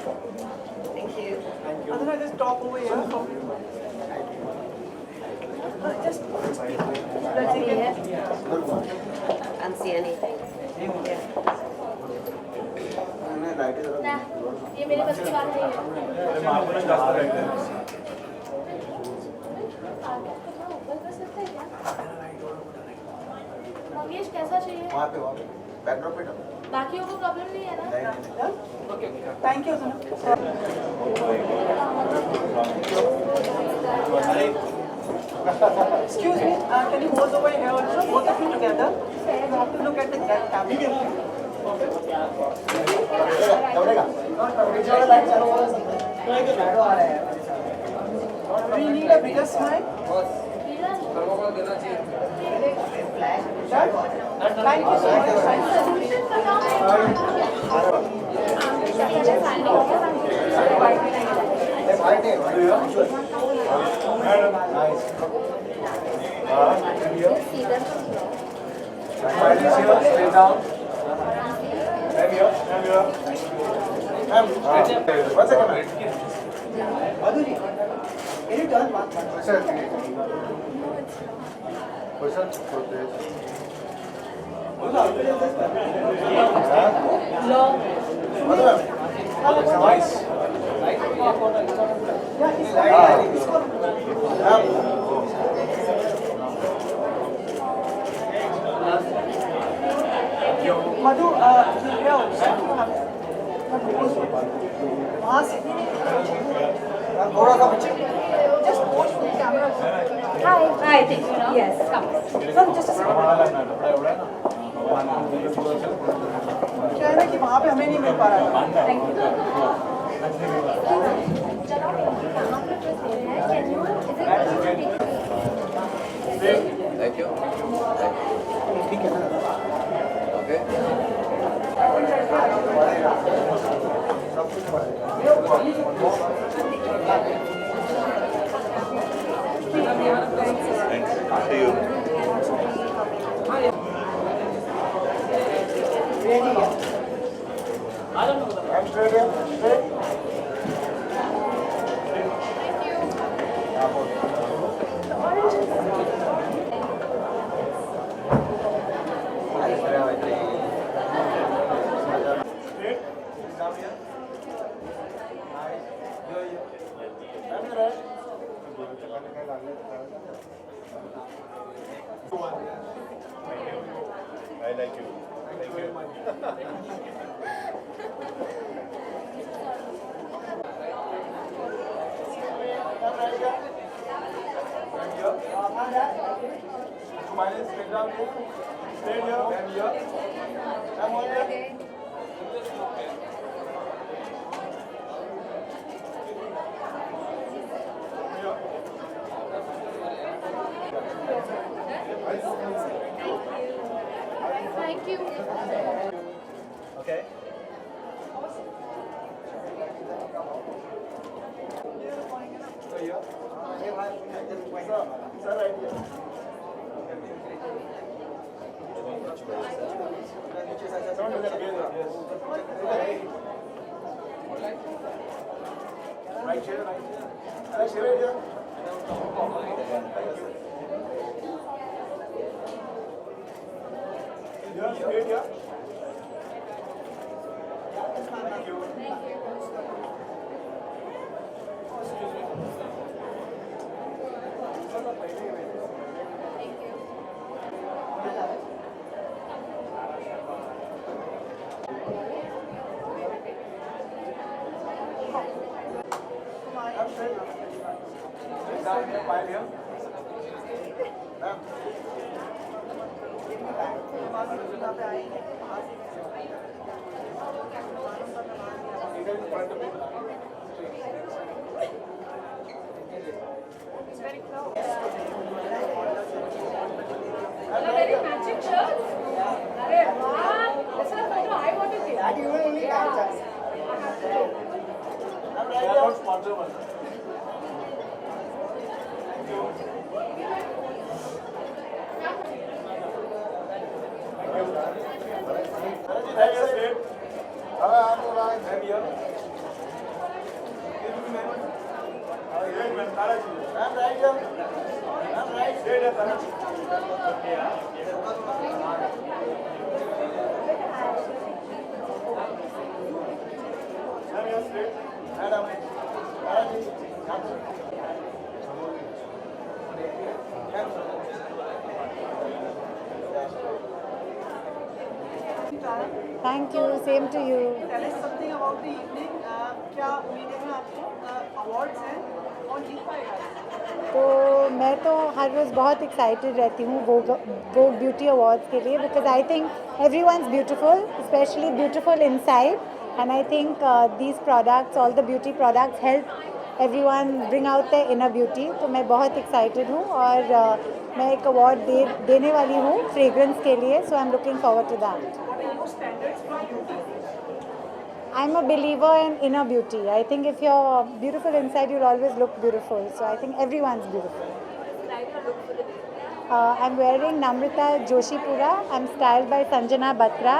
Thank you. Adhana, just talk over here. Just let's see. Can't see anything. ये मेरे बस की बात नहीं है मंगेश कैसा चाहिए वहाँ पे बैकड्रॉप पे बाकियों को प्रॉब्लम नहीं है ना Thank you, Adhana. Excuse me, can you hold over here also? Both of you together. You have to look at the camera. Do you need a bigger smile? Thank you so much. Madhuri, can you turn one? Madhu, here also. वहाँ से थोड़ा सा बच्चे just watch the camera. Hi. Hi. Yes. Come. Sir, just a second. क्या है ना कि वहाँ पे हमें नहीं मिल पा रहा है. Thank you. Thank you. ठीक है ना? Okay. सब कुछ Thanks. See you. I'm straight here. Straight. I like you. Thank you. Thank you. Okay. Sir, right here. Right here, right here. Right here. Yeah, straight here. Thank you. Very matching shirts. Arey wow, this is a photo I want to take. That you will only catch us. Thank you. Same to you. Tell us something about the evening. क्या media में आपको awards हैं और जीत पाएगा? तो मैं तो हर रोज़ बहुत एक्साइटेड रहती हूँ वो ब्यूटी अवार्ड्स के लिए, because I think every one is beautiful, specially beautiful inside, and I think these products, all the beauty products help every one bring out the inner beauty. तो मैं बहुत एक्साइटेड हूँ और मैं एक अवार्ड देने वाली हूँ फ्रेग्रेंस के लिए, so I am looking forward to that. I'm a believer in inner beauty. I think if you're beautiful inside, you'll always look beautiful. So I think everyone's beautiful. I'm wearing Namrata Joshipura. I'm styled by Sanjana Batra,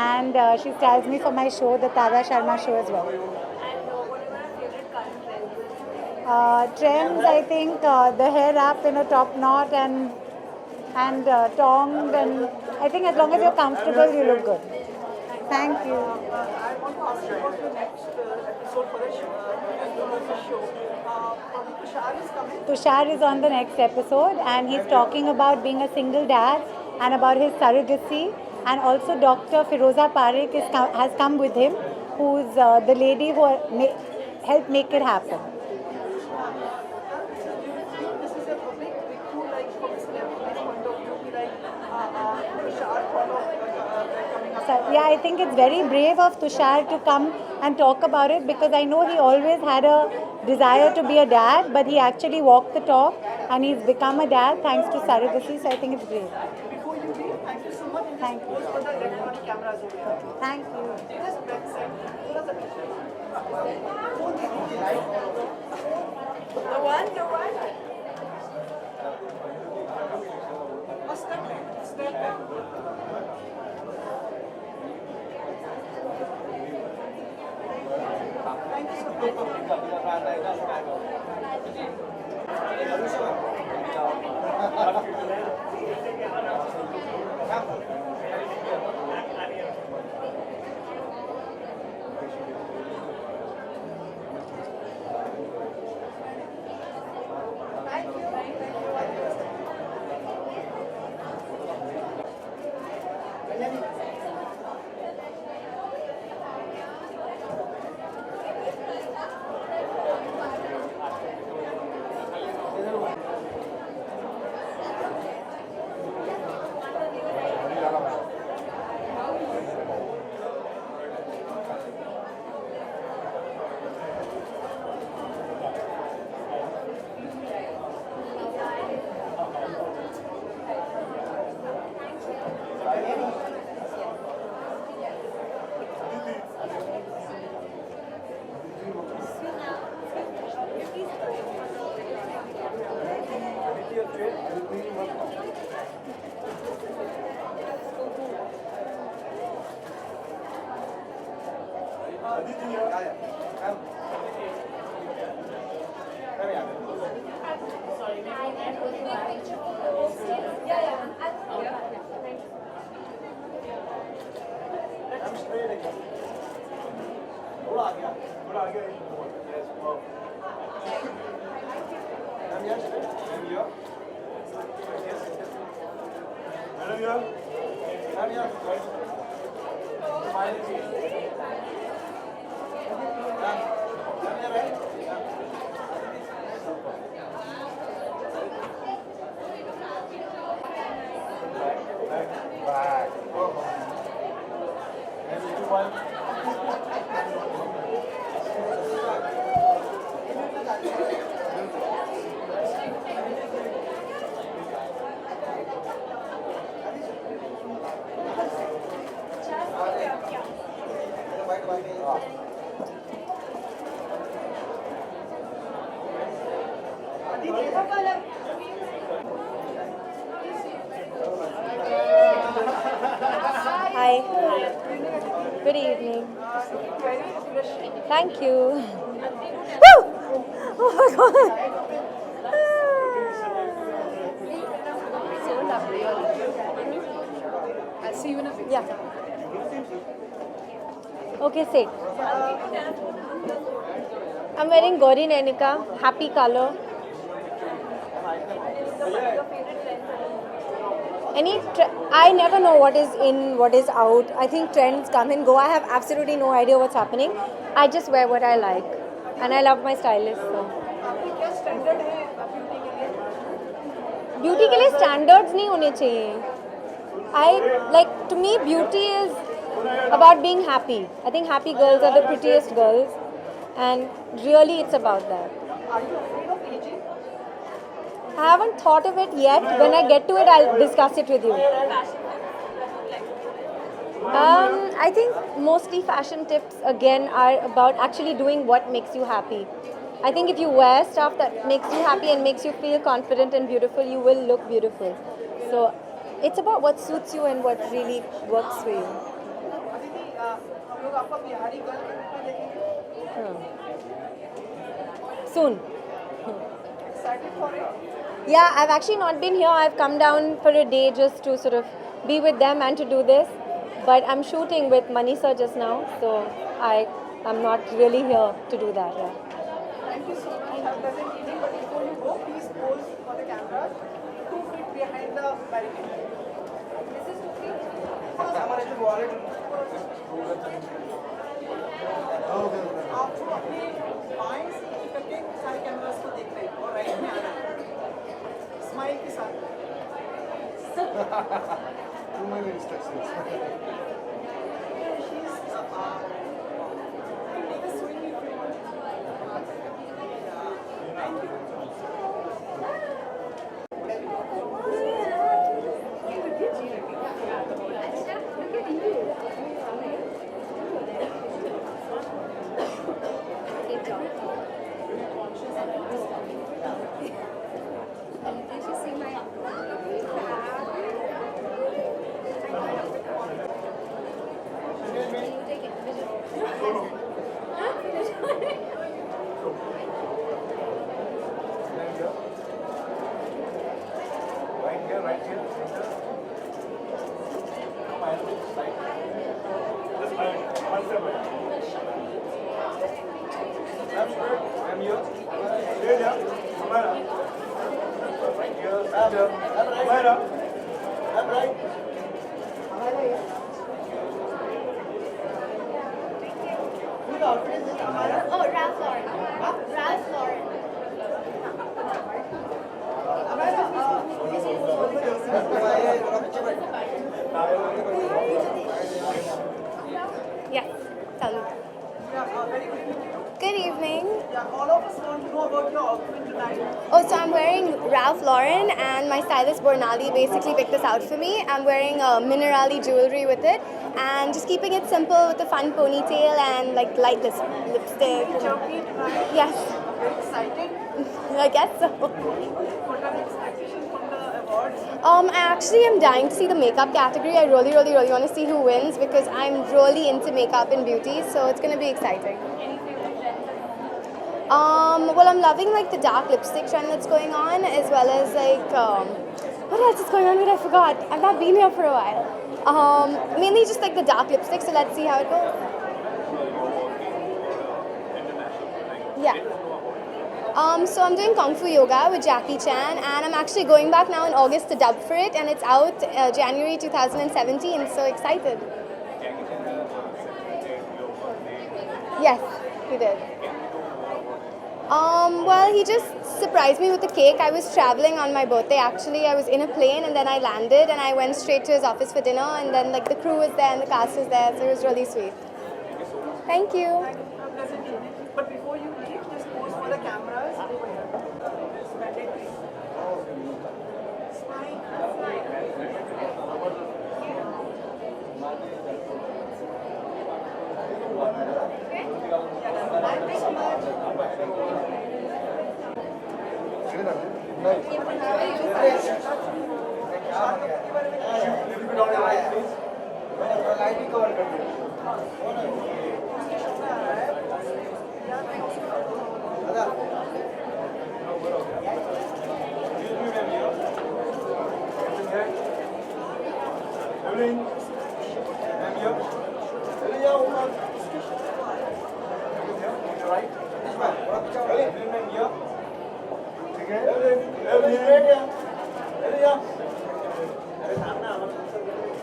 and she styles me for my show, the Tara Sharma show as well. Trends, I think the hair up in a top knot and tongs, and I think as long as you're comfortable, you look good. Thank you. I want to ask you about the next episode for the show. Tushar is coming. Tushar is on the next episode, and he's talking about being a single dad and about his surrogacy, and also Dr. Firoza Parekh has come with him, who's the lady who helped make it happen. This is a big breakthrough, like from a celebrity's point of view, like Tushar thought of coming up. So, yeah, I think it's very brave of Tushar to come and talk about it, because I know he always had a desire to be a dad, but he actually walked the talk and he's become a dad thanks to surrogacy, so I think it's great. Before you leave, thank you so much. Thank you. Pose for the electronic cameras over here. Thank you. Just back side. थोड़ा सा पीछे. The one. Step back. Thank you so much. Hi. Good evening. Thank you. Woo! Oh my god. happy. I'll see you in a bit. Yeah. Okay, say. I'm wearing Gauri Nainika, happy color. I never know what is in, what is out. I think trends come and go. I have absolutely no idea what's happening. I just wear what I like. And I love my stylist. So. आपकी क्या standard है beauty के लिए? Beauty के लिए standards नहीं होने चाहिए. To me, beauty is about being happy. I think happy girls are the prettiest girls. And really, it's about that. Are you afraid of aging? I haven't thought of it yet. When I get to it, I'll discuss it with you. I think mostly fashion tips again are about actually doing what makes you happy. I think if you wear stuff that makes you happy and makes you feel confident and beautiful, you will look beautiful. So it's about what suits you and what really works for you. Aditi, हम लोग आपका Bihari girl के रूप में देखेंगे. Soon. Excited for it? Yeah, I've actually not been here. I've come down for a day just to sort of be with them and to do this. But I'm shooting with Manisha just now, so I'm not really here to do that. Yeah. Thank you so much. Have a pleasant evening. But before you go, please pose for the camera. 2 feet behind the barricade. This is 2 feet. आप अपने बाएं से करके सारे cameras को देख रहे हैं और राइट में आना है. स्माइल के साथ. Too many instructions. Take a swing if you want. Thank you. Right here. Come on, right. Just one step back. That's good. I'm here. Here, yeah. Come on. Right here. Right here. Come on. I'm right. Whose outfit is this, Amara? Oh, Ralph Lauren. Ralph Lauren. Yeah, tell me. Very good evening to you. Good evening. Yeah, all of us want to know about your outfit tonight. Oh, so I'm wearing Ralph Lauren and my stylist Bornali basically picked this out for me. I'm wearing Minerali jewelry with it and just keeping it simple with a fun ponytail and like light lipstick. Chunky tonight. Yes, Very excited. I guess so. What are the expectations from the awards? I actually am dying to see the makeup category. I really want to see who wins because I'm really into makeup and beauty, so it's going to be exciting. Well, I'm loving like the dark lipstick trend that's going on, as well as like what else is going on? Wait, I forgot. I've not been here for a while. Mainly just like the dark lipstick. So let's see how it goes. Yeah. So I'm doing Kung Fu Yoga with Jackie Chan, and I'm actually going back now in August to dub for it, and it's out January 2017. So excited. Yes, he did. Well, he just surprised me with a cake. I was traveling on my birthday actually. I was in a plane and then I landed and I went straight to his office for dinner, and then like the crew was there and the cast was there, so it was really sweet. Thank you. Have a pleasant evening. But before you leave, just pose for the cameras over here. It's mandatory. Smile. Thank you so much. Little bit on the right, please. Lighting cover. Evelyn. I'm here. Evelyn, right? Evelyn, I'm here. Evelyn, Evelyn.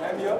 I'm here.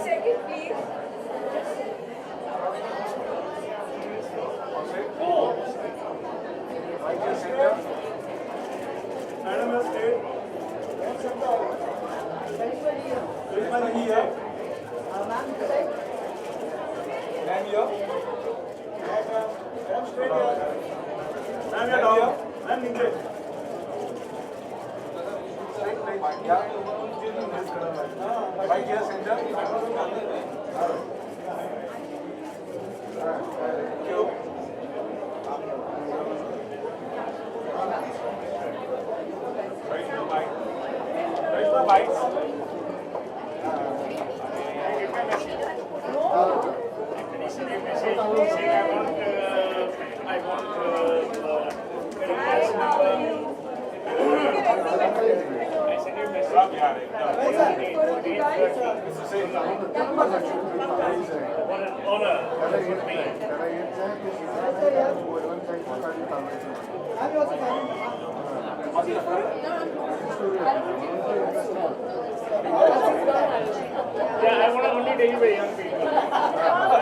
Second, please. Madam has stayed. Karishma nahi hai. Ma'am here. Ma'am straight here. Ma'am here down. Ma'am नीचे. Right here center. Thank you. Karishma bites. I'm also fine. Yeah, I want to only date by young people. And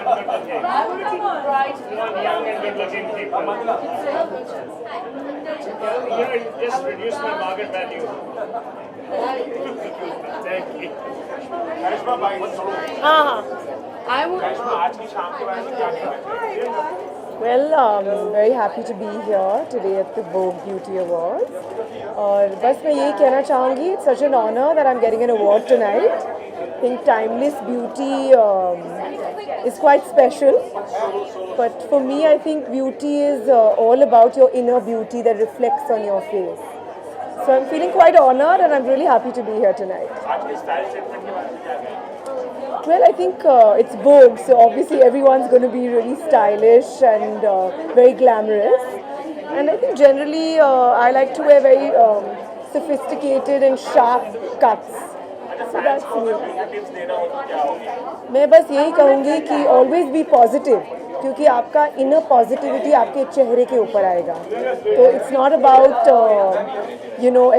good looking. I want to keep it bright. You want young and good looking people. You know, you just reduce my market value. Thank you. Karishma bites. I would. Karishma आज की शाम के बाद क्या करें? Well, very happy to be here today at the Vogue Beauty Awards. और बस मैं यही कहना चाहूँगी, it's such an honor that I'm getting an award tonight. I think timeless beauty is quite special. But for me, I think beauty is all about your inner beauty that reflects on your face. So I'm feeling quite honored and I'm really happy to be here tonight. आज के style statement के बारे में क्या कहें? Well, I think it's Vogue, so obviously everyone's going to be really stylish and very glamorous. And I think generally I like to wear very sophisticated and sharp cuts. So that's me. Tips देना हो तो क्या होगी? मैं बस यही कहूँगी कि always be positive, क्योंकि आपका inner positivity आपके चेहरे के ऊपर आएगा. तो it's not about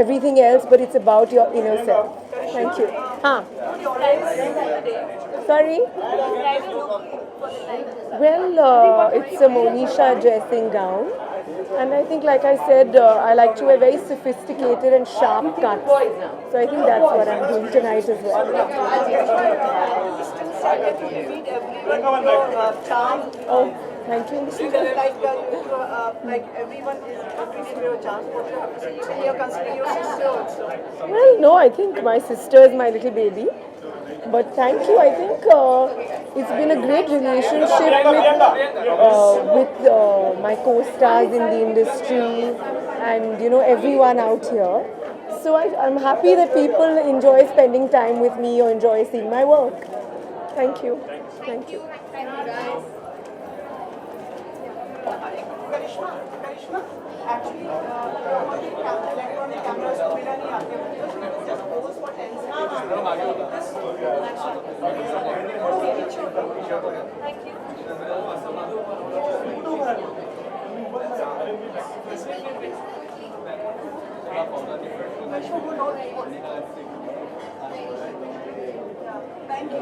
everything else, but it's about your inner self. Thank you. हाँ. Sorry? Well, it's a Monisha dressing gown. And I think, like I said, I like to wear very sophisticated and sharp cuts. So I think that's what I'm doing tonight as well. Charm. Oh, thank you. Like everyone is appreciating your charm. What you have to say, even you're considering your sister also. Well, no, I think my sister is my little baby. But thank you. I think it's been a great relationship with my co-stars in the industry and everyone out here. So I'm happy that people enjoy spending time with me or enjoy seeing my work. Thank you. Thank you. Karishma, actually, electronic cameras को मिला नहीं आते हैं, so you just pose for 10 seconds. Thank you. Thank you.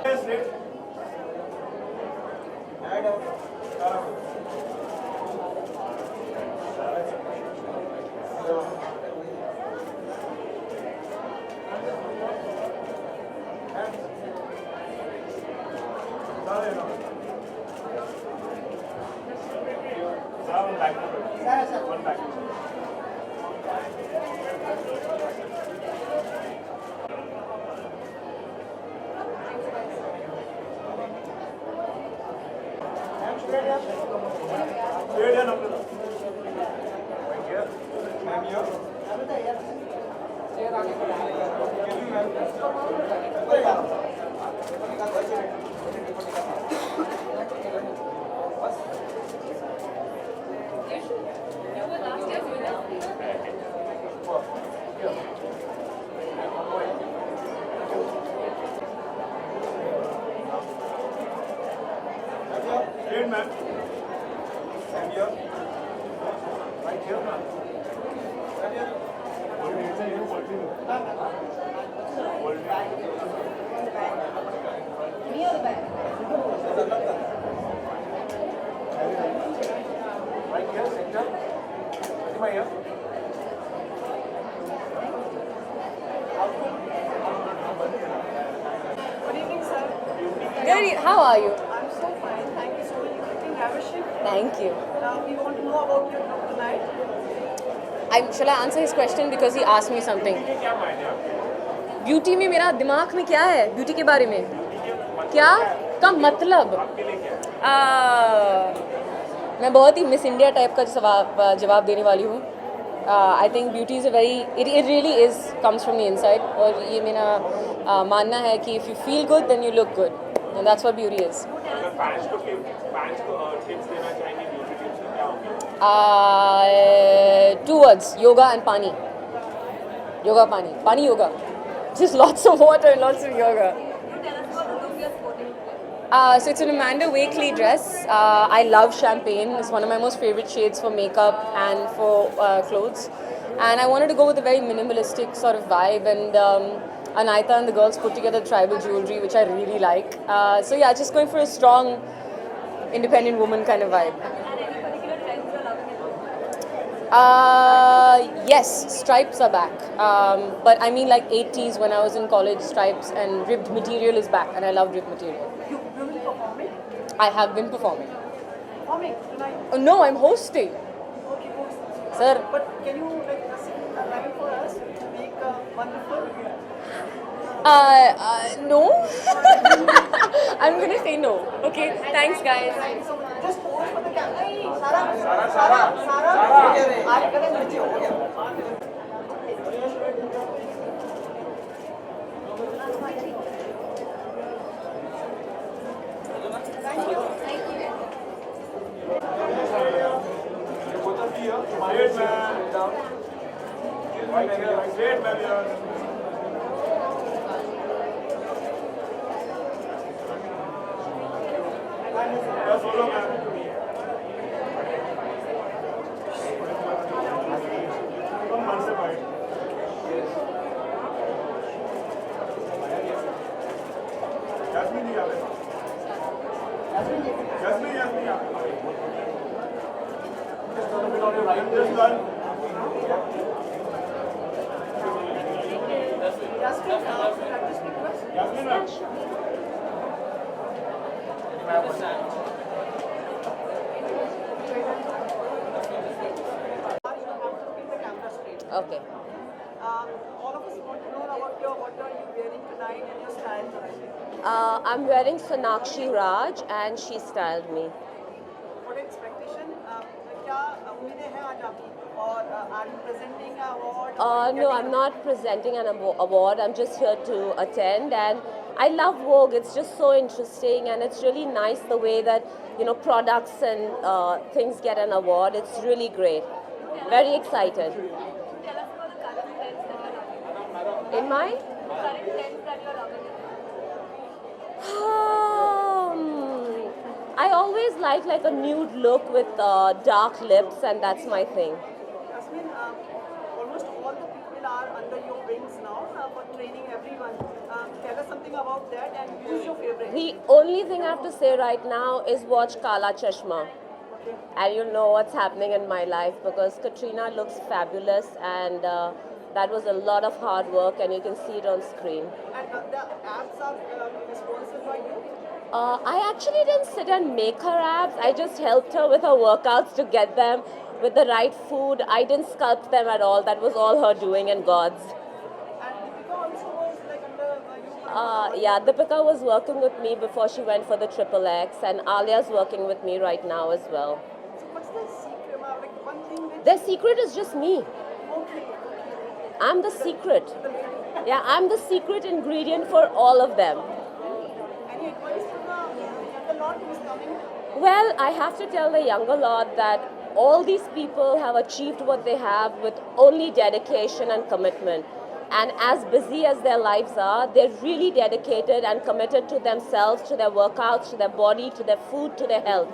Yes, One back. One back. Straight and up. Right here. Ma'am here. Straight, ma'am. Ma'am here. Right here. Right here. Right here, center. Fatima here. Good evening, sir. Good. How are you? I'm so fine. Thank you so much. You're looking ravishing. Thank you. We want to know about your look tonight. Shall I answer his question because he asked me something? Beauty में मेरा दिमाग में क्या है beauty के बारे में क्या का मतलब मैं बहुत ही मिस इंडिया टाइप का जवाब देने वाली हूँ I think beauty is a very it really is comes from the inside और ये मेरा मानना है कि if you feel good then you look good and that's what beauty is two words yoga and pani yoga पानी yoga just lots of water and lots of yoga. So it's an Amanda Wakeley dress. I love champagne. It's one of my most favorite shades for makeup and for clothes. And I wanted to go with a very minimalistic sort of vibe. And Anaita and the girls put together tribal jewelry, which I really like. So yeah, just going for a strong, independent woman kind of vibe. Yes, stripes are back. But I mean like 80s when I was in college, stripes and ribbed material is back and I love ribbed material. You will be performing? I have been performing. Performing tonight? Oh, no, I'm hosting. Okay, good. Sir. But can you sing a line for us? Make a wonderful. No. I'm gonna say no. Okay, thanks guys. Just pose for the camera. Sarah. आप करें नीचे हो गया. Straight, man. Down. Right here. Straight, man. Here. Yes, follow, man. Come one step right. Jasmine, yeah. Jasmine, yeah. Just turn a bit on your right. Just turn. Jasmine, ma'am. Okay. All of us want to know about what are you wearing tonight and your style tonight. I'm wearing Sonakshi Raj and she styled me. What expectation? क्या उम्मीदें हैं आज आपकी? Or are you presenting an award? No, I'm not presenting an award. I'm just here to attend, and I love Vogue. It's just so interesting, and it's really nice the way that products and things get an award. It's really great. Very excited. Tell us about the current trends that you're loving. In my Current trends that you're loving. I always like a nude look with dark lips, and that's my thing. Jasmine, almost all the people are under your wings now for training everyone. Tell us something about that, and who's your favorite? The only thing I have to say right now is watch Kala Chashma. And you'll know what's happening in my life because Katrina looks fabulous and that was a lot of hard work and you can see it on screen. And the abs are sponsored by you? I actually didn't sit and make her abs. I just helped her with her workouts to get them with the right food. I didn't sculpt them at all. That was all her doing and God's. And Deepika also was like under you. Yeah, Deepika was working with me before she went for the Triple X, and Alia's working with me right now as well. So what's the secret? Like one thing which. Their secret is just me. Okay. I'm the secret. Yeah, I'm the secret ingredient for all of them. Any advice from the lot who is coming? Well, I have to tell the younger lot that all these people have achieved what they have with only dedication and commitment. And as busy as their lives are, they're really dedicated and committed to themselves, to their workouts, to their body, to their food, to their health.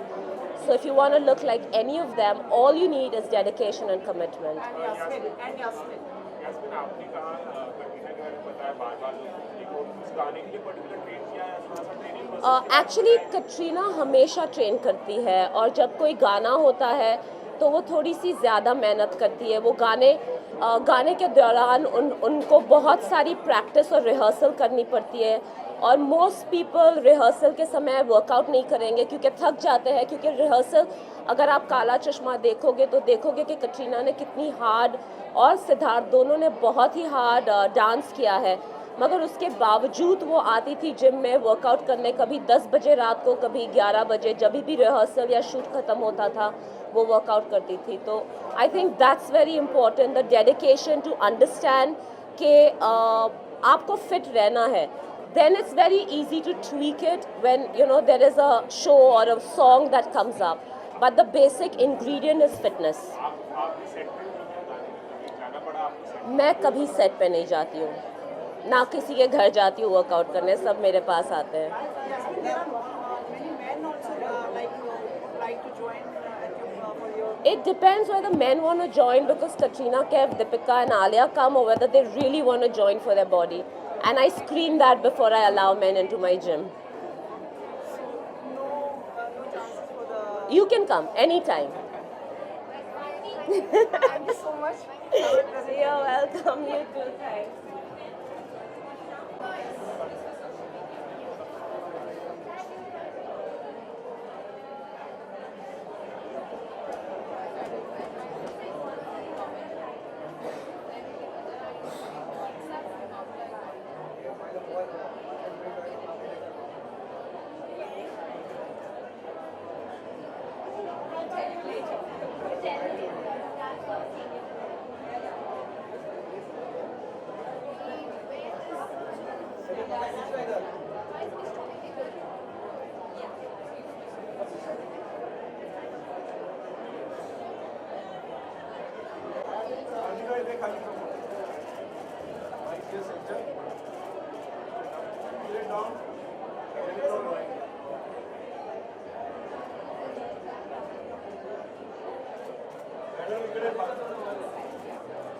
So if you want to look like any of them, all you need is dedication and commitment. And Yasmin. Yasmin आपने कहा करीना के बारे में बताया बार-बार कि उस गाने के लिए पर्टिकुलर ट्रेन किया है थोड़ा सा ट्रेनिंग प्रोसेस एक्चुअली कटरीना हमेशा ट्रेन करती है और जब कोई गाना होता है तो वो थोड़ी सी ज़्यादा मेहनत करती है। वो गाने के दौरान उनको बहुत सारी प्रैक्टिस और रिहर्सल करनी पड़ती है और मोस्ट पीपल रिहर्सल के समय वर्कआउट नहीं करेंगे क्योंकि थक जाते हैं, क्योंकि रिहर्सल अगर आप काला चश्मा देखोगे तो देखोगे कि कटरीना ने कितनी हार्ड और सिद्धार्थ दोनों ने बहुत ही हार्ड डांस किया है, मगर उसके बावजूद वो आती थी जिम में वर्कआउट करने, कभी 10 बजे रात को, कभी 11 बजे, जब भी रिहर्सल या शूट ख़त्म होता था वो वर्कआउट करती थी। तो I think that's very important, the dedication to understand कि आपको फिट रहना है। Then it's very easy to tweak it when there is a show or a song that comes up, but the basic ingredient is fitness. आपने set पे जाना पड़ा आपको set मैं कभी सेट पे नहीं जाती हूँ, ना किसी के घर जाती हूँ वर्कआउट करने, सब मेरे पास आते हैं। Yasmin, there are many men also like to join for your. It depends whether men want to join because Katrina Kaif, Deepika and Alia come, or whether they really want to join for their body. And I screen that before I allow men into my gym. No chances for the. You can come anytime. Thank you so much. You're welcome. You too. Thanks.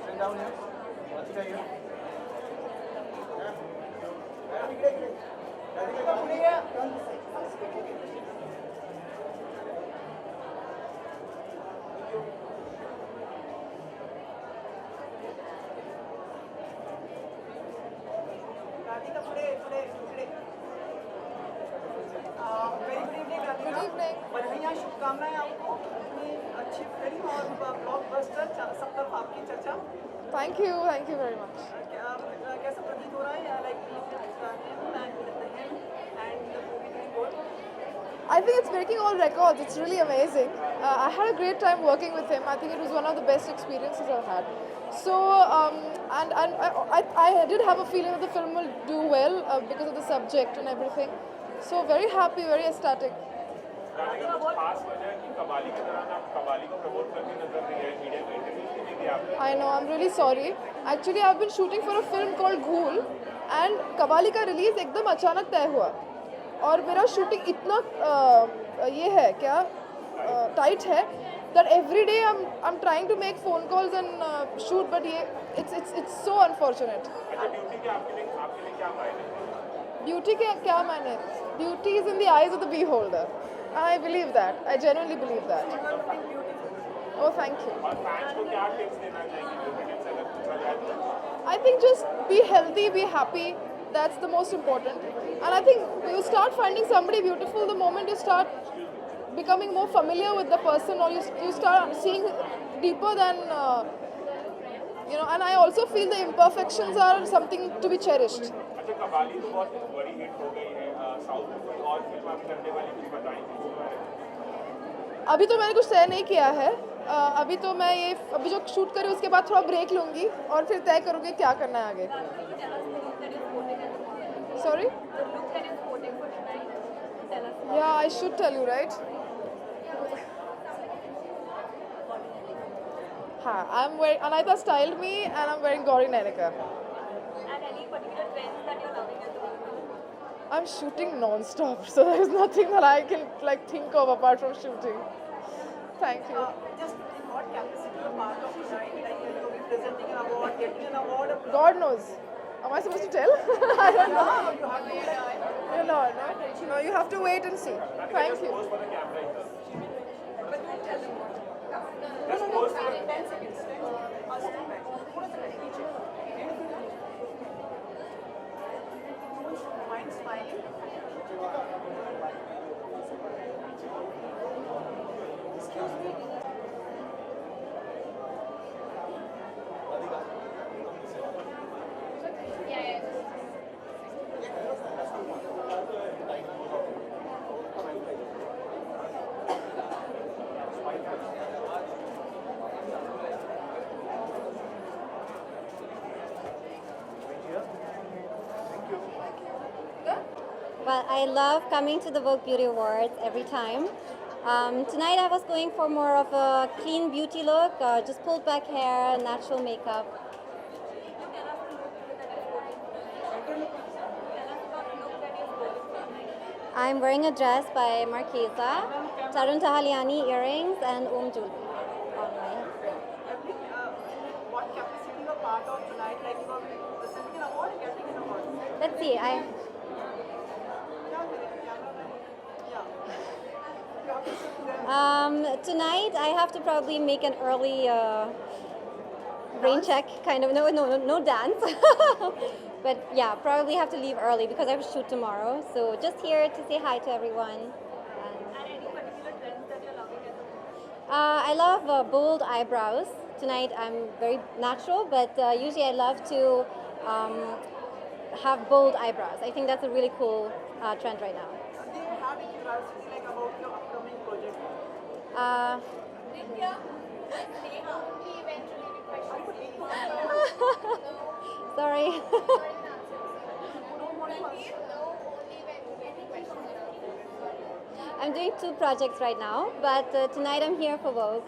Sit down here. Radhika here. Radhika, come here. Radhika, today. Very good evening, Radhika. Good evening. बधाइयाँ, शुभकामनाएं आपको इतनी अच्छी film और blockbuster सब तरफ आपकी चर्चा। Thank you very much. कैसा प्रतीत हो रहा है like him and the movie doing good? I think it's breaking all records. It's really amazing. I had a great time working with him. I think it was one of the best experiences I've had. So, and I did have a feeling that the film will do well because of the subject and everything. So very happy, very ecstatic. Radhika कुछ खास वजह है कि कबाली के दौरान आप कबाली को promote करके नजर नहीं आए मीडिया में इंटरव्यूज भी नहीं दिए आपने I know, I'm really sorry. Actually, I've been shooting for a film called Ghoul and Kabali का रिलीज एकदम अचानक तय हुआ और मेरा शूटिंग इतना ये है क्या टाइट है that every day I'm trying to make phone calls and shoot, but ये it's so unfortunate. अच्छा ड्यूटी के आपके लिए क्या मायने Beauty के क्या मायने? Beauty is in the eyes of the beholder. I believe that. I genuinely believe that. Oh, thank you. और फैंस को क्या टिप्स देना चाहेंगे ब्यूटी टिप्स अगर पूछा जाए तो I think just be healthy, be happy, that's the most important. And I think you start finding somebody beautiful the moment you start becoming more familiar with the person, or you start seeing deeper than and I also feel the imperfections are something to be cherished. अच्छा कबाली तो बहुत बड़ी hit हो गई है south में कोई और फिल्म आप करने वाली कुछ बताएंगे इसके बारे में? अभी तो मैंने कुछ तय नहीं किया है. अभी तो मैं ये अभी जो शूट करी उसके बाद थोड़ा ब्रेक लूंगी और फिर तय करूंगी क्या करना है आगे. Sorry? Yeah, I should tell you, right? I'm wearing, Anaita styled me and I'm wearing Gauri Nainaka. And any particular trends that you're loving at the moment? I'm shooting non-stop, so there's nothing that I can think of apart from shooting. Thank you. Just in what capacity you're part of tonight? Like you'll be presenting an award, getting an award. God knows. Am I supposed to tell? I don't know. You have to like, No, you have to wait and see. Thank you. Pose for the camera इधर. but don't tell them what. Just pose for the 10 seconds. I'll stand back. थोड़ा सा बैठ नीचे. Mind smiling. Excuse me. Well, I love coming to the Vogue Beauty Awards every time. Tonight I was going for more of a clean beauty look, just pulled back hair, natural makeup. I'm wearing a dress by Marchesa, Tarun Tahaliani earrings, and jewelry on my head. What capacity you're part of tonight? Like you are presenting an award and getting an award. Let's see. Tonight I have to probably make an early brain check, kind of. No dance. But yeah, probably have to leave early because I have to shoot tomorrow. So just here to say hi to everyone. And any particular trends that you're loving at the moment? I love bold eyebrows. Tonight I'm very natural, but usually I love to have bold eyebrows. I think that's a really cool trend right now. Do you have any curiosity like about your upcoming project? Nitya, Neha, only eventually with questions. Sorry. I'm doing 2 projects right now, but tonight I'm here for Vogue.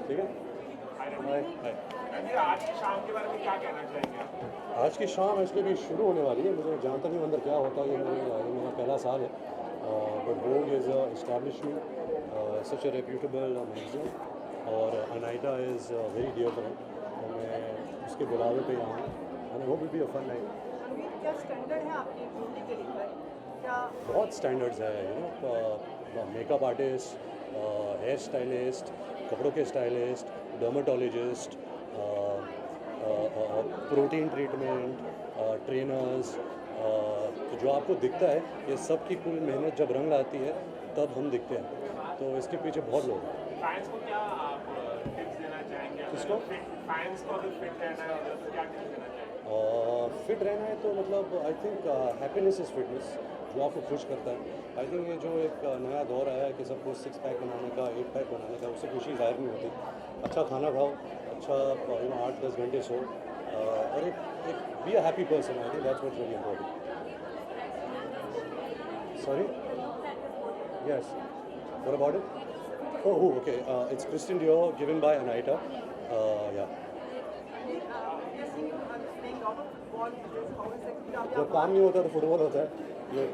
ठीक है आज की शाम के बारे में क्या कहना चाहेंगे आप? आज की शाम इसलिए भी शुरू होने वाली है, मुझे जानता नहीं हूँ अंदर क्या होता है, ये मेरा पहला साल है, but Vogue is establishing such a reputable magazine और Anaita is very dear to me, तो मैं उसके बुलावे पे यहाँ हूँ and I hope it be a fun night. क्या स्टैंडर्ड है आपकी ब्यूटी के लिए? क्या बहुत स्टैंडर्ड्स है, मेकअप आर्टिस्ट, हेयर स्टाइलिस्ट, कपड़ों के stylist, dermatologist, protein treatment, trainers, तो जो आपको दिखता है ये सब की कुल मेहनत जब रंग लाती है तब हम दिखते हैं, तो इसके पीछे बहुत लोग हैं. फैंस को क्या आप टिप्स देना चाहेंगे? किसको? फैंस को अगर फिट रहना है तो क्या टिप्स देना चाहेंगे? फिट रहना है तो मतलब I think happiness is fitness, जो आपको खुश करता है। आई थिंक ये जो एक नया दौर आया है कि सबको 6 पैक बनाने का, 8 पैक बनाने का, उससे खुशी ज़ाहिर नहीं होती। अच्छा खाना खाओ, अच्छा 8-10 घंटे सो, और एक be a happy person. I think that's what's very important. Sorry? Yes. What about it? Oh, okay. It's Christian Dior, given by Anaita. Yeah. जब काम नहीं होता तो फुटबॉल होता है। ये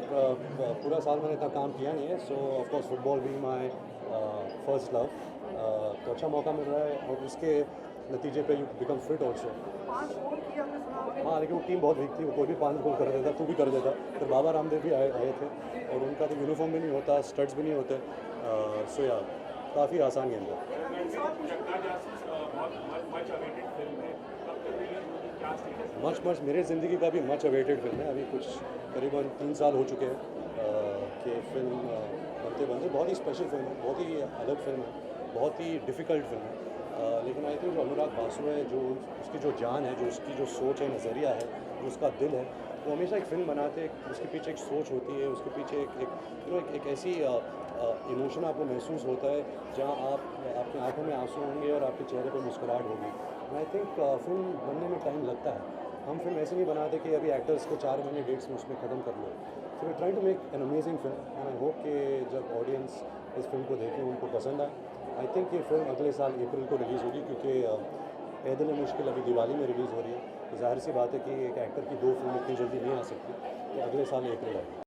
पूरा साल मैंने इतना काम किया नहीं है, सो ऑफ कोर्स फुटबॉल भी माय फर्स्ट लव। तो अच्छा मौका मिल रहा है और उसके नतीजे पे यू बिकम फिट ऑल्सो। हाँ, लेकिन वो टीम बहुत वीक थी, वो कोई भी 5 गोल कर देता, तू भी कर देता। फिर बाबा रामदेव भी आए थे और उनका तो यूनिफॉर्म भी नहीं होता, स्टड्स भी नहीं होते, सो या काफ़ी आसान गेम था। मच मेरे ज़िंदगी का भी मच अवेटेड फिल्म है। अभी कुछ करीबन 3 साल हो चुके हैं कि फिल्म बनते बहुत ही स्पेशल फिल्म है, बहुत ही अलग फिल्म है, बहुत ही डिफ़िकल्ट फिल्म है। लेकिन आई थिंक जो अनुराग बासु है, जो उसकी जो जान है, जो उसकी जो सोच है, नज़रिया है, जो उसका दिल है, वो हमेशा एक फ़िल्म बनाते हैं, उसके पीछे एक सोच होती है, उसके पीछे एक ऐसी इमोशन आपको महसूस होता है जहाँ आपकी आंखों में आंसू होंगे और आपके चेहरे पर मुस्कुराहट होगी। आई थिंक फिल्म बनने में टाइम लगता है। हम फिल्म ऐसे नहीं बनाते कि अभी एक्टर्स को 4 महीने डेट्स में उसमें ख़त्म कर लो। So we try to make an amazing film and I hope कि जब ऑडियंस इस फिल्म को देखें उनको पसंद आए। आई थिंक ये फिल्म अगले साल अप्रैल को रिलीज़ होगी, क्योंकि ए दिल है मुश्किल अभी दिवाली में रिलीज़ हो रही है। तो जाहिर सी बात है कि एक एक्टर की 2 फिल्म इतनी जल्दी नहीं आ सकती, तो अगले साल अप्रैल आएगी।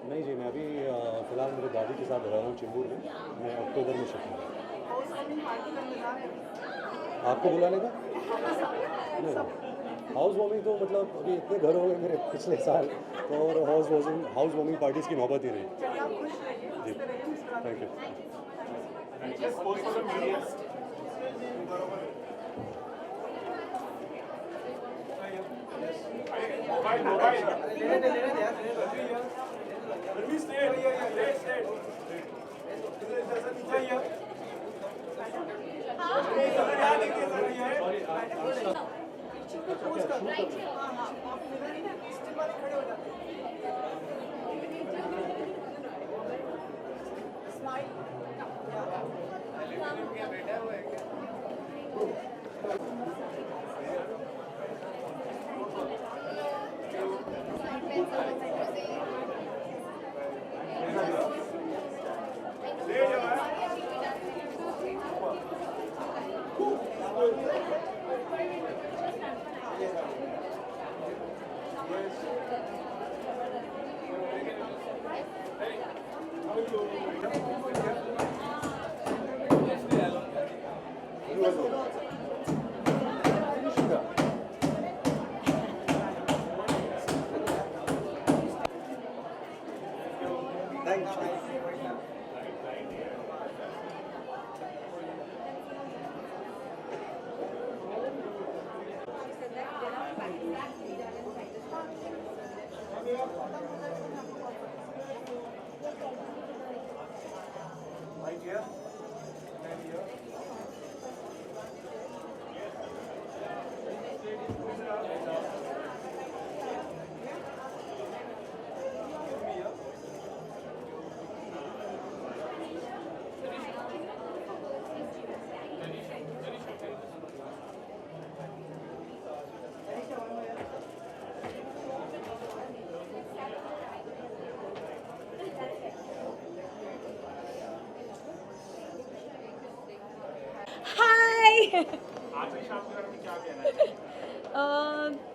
नहीं जी, मैं अभी फ़िलहाल मेरे दादी के साथ रह रहा हूँ चिंबूर में। मैं अक्टूबर में शिफ्ट हूँ। आपको बुलाने का? नहीं, हाउस वार्मिंग तो मतलब अभी इतने घर हो गए मेरे पिछले साल, तो और हाउस वार्मिंग पार्टीज़ की नौबत ही रही। जी, थैंक यू।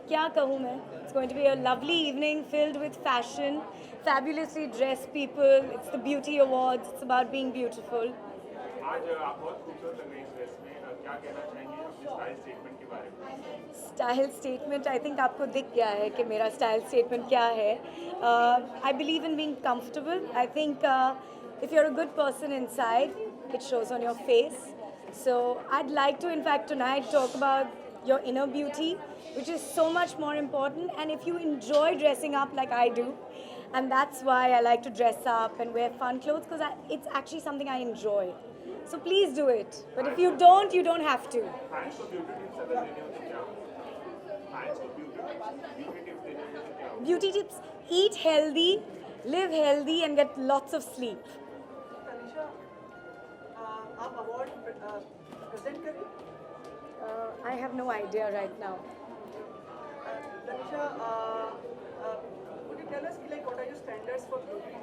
क्या कहूँ मैं? It's going to be a lovely evening filled with fashion, fabulously dressed people. It's the beauty awards. It's about being beautiful. आज आप बहुत खूबसूरत लग रही हैं इस ड्रेस में। क्या कहना चाहेंगी अपने स्टाइल स्टेटमेंट के बारे में? स्टाइल स्टेटमेंट, आई थिंक आपको दिख गया है कि मेरा स्टाइल स्टेटमेंट क्या है. आई believe in being comfortable. I think if you're a good person inside, it shows on your face. So I'd like to, in fact, tonight talk about your inner beauty, which is so much more important. And if you enjoy dressing up like I do, and that's why I like to dress up and wear fun clothes, because it's actually something I enjoy. So please do it. But if you don't have to. Thanks to beauty tips अगर लेने हो तो क्या? fans of beauty tips देने में क्या होगा? Beauty tips: eat healthy, live healthy, and get lots of sleep. Tanisha, आप अवार्ड प्रेजेंट करें? I have no idea right now. Tanisha, could you tell us like what are your standards for beauty?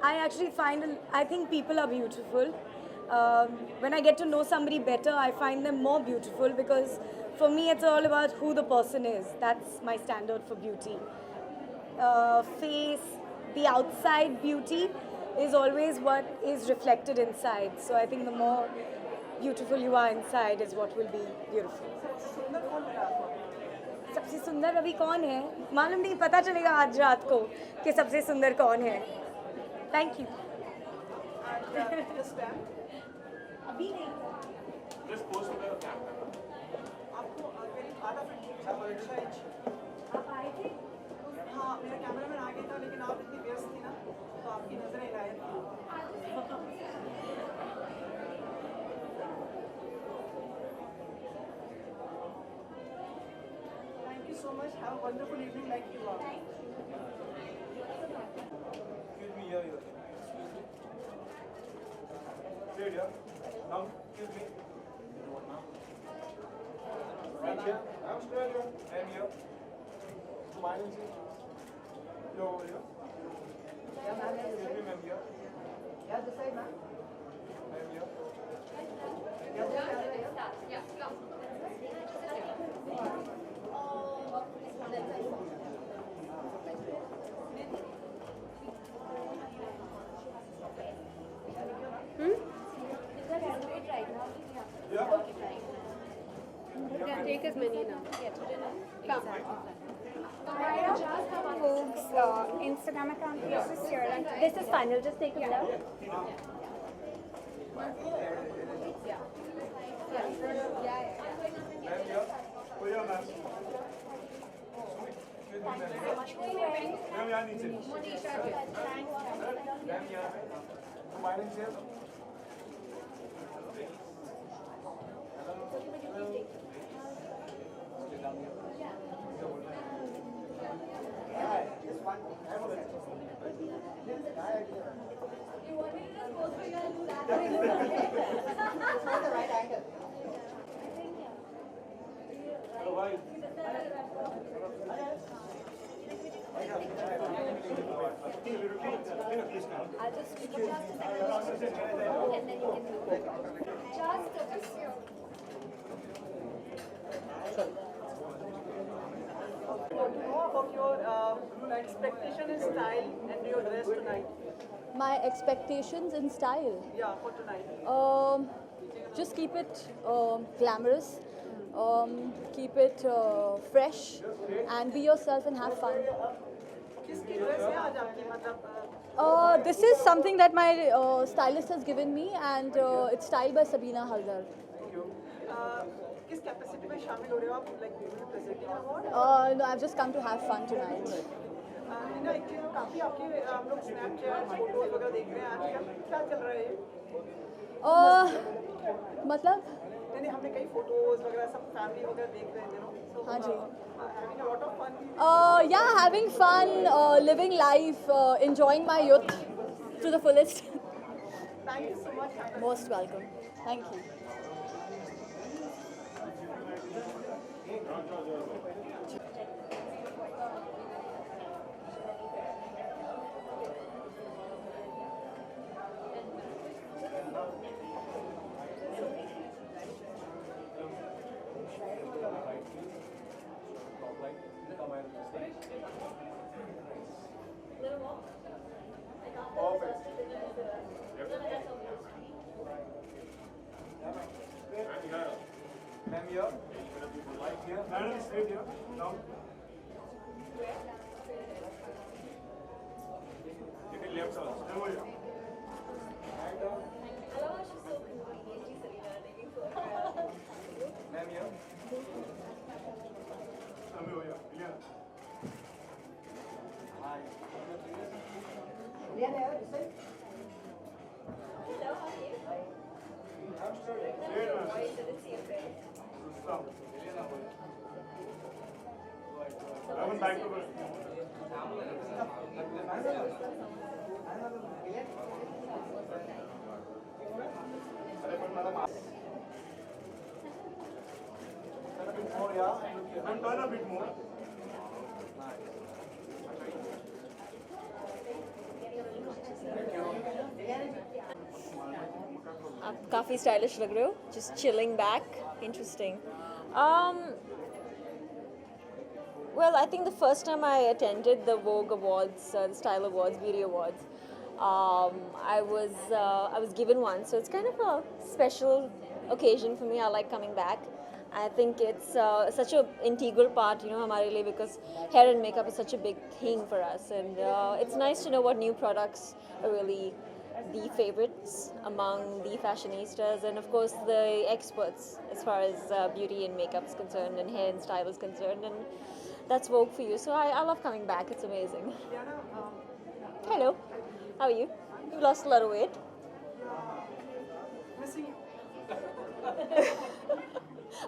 I actually I think people are beautiful. When I get to know somebody better, I find them more beautiful, because for me it's all about who the person is. That's my standard for beauty. Face, the outside beauty is always what is reflected inside. So I think the more beautiful you are inside is what will be beautiful. सुंदर कौन मिला आपको? सबसे सुंदर अभी कौन है मालूम नहीं, पता चलेगा आज रात को कि सबसे सुंदर कौन है. Thank you. And this time, अभी नहीं. Just post to the camera. आपको करीब आधा मिनट 6 इंच. आप आए थे? हाँ, मेरा कैमरामैन आ गया था, लेकिन आप इतनी व्यस्त थी ना, तो आपकी नजरें इनायत थी. Thank you so much. Have a wonderful evening like you are. Excuse me, here. Straight here. Now, excuse me. Right here. I'm straight here. And here. Smiling, see. You're over here. Excuse me, ma'am, here. Yeah, this side, ma'am. Ma'am, here. Take as many now. Vogue's Instagram account. This is your This is final. Just take it down. Ma'am, here. Oh, yeah, ma'am. Excuse me, ma'am. Ma'am, यहाँ नीचे. Ma'am, यहाँ पे. Smiling, see. Hello, bye. Know about your expectation in style and your dress tonight. My expectations in style. Yeah, for tonight. Just keep it glamorous, keep it fresh, and be yourself and have fun. किसकी dress है आज आपकी मतलब? This is something that my stylist has given me, and it's styled by Sabina Haldar. किस capacity में शामिल हो रहे हो आप? Like presenting an award? No, I've just come to have fun tonight. ना एक चीज़ काफ़ी आपके हम लोग स्नैपचैट फोटोज वगैरह देख रहे हैं आजकल, क्या चल रहा है ये? मतलब? नहीं हमने कई फोटोज वगैरह सब फैमिली वगैरह देख रहे थे ना. हाँ जी. Having a lot of fun. Yeah, having fun, living life, enjoying my youth to the fullest. Thank you so much. Most welcome. Thank you. Ma'am, here. Right here. Madam, straight here. Now. Take it left also. Stay over here. Right down. Ma'am, here. Come over here. Clear. Hi. Turn a bit more. आप काफ़ी stylish लग रहे हो. Just chilling back. Interesting. Well, I think the first time I attended the Vogue Awards, the Style Awards, Beauty Awards, I was given one, so it's kind of a special occasion for me. I like coming back. I think it's such an integral part, हमारे लिए, because hair and makeup is such a big thing for us, and it's nice to know what new products are really the favorites among the fashionistas and of course the experts as far as beauty and makeup is concerned and hair and style is concerned, and that's Vogue for you. So I love coming back. It's amazing. Hello, how are you? You lost a lot of weight. Missing you.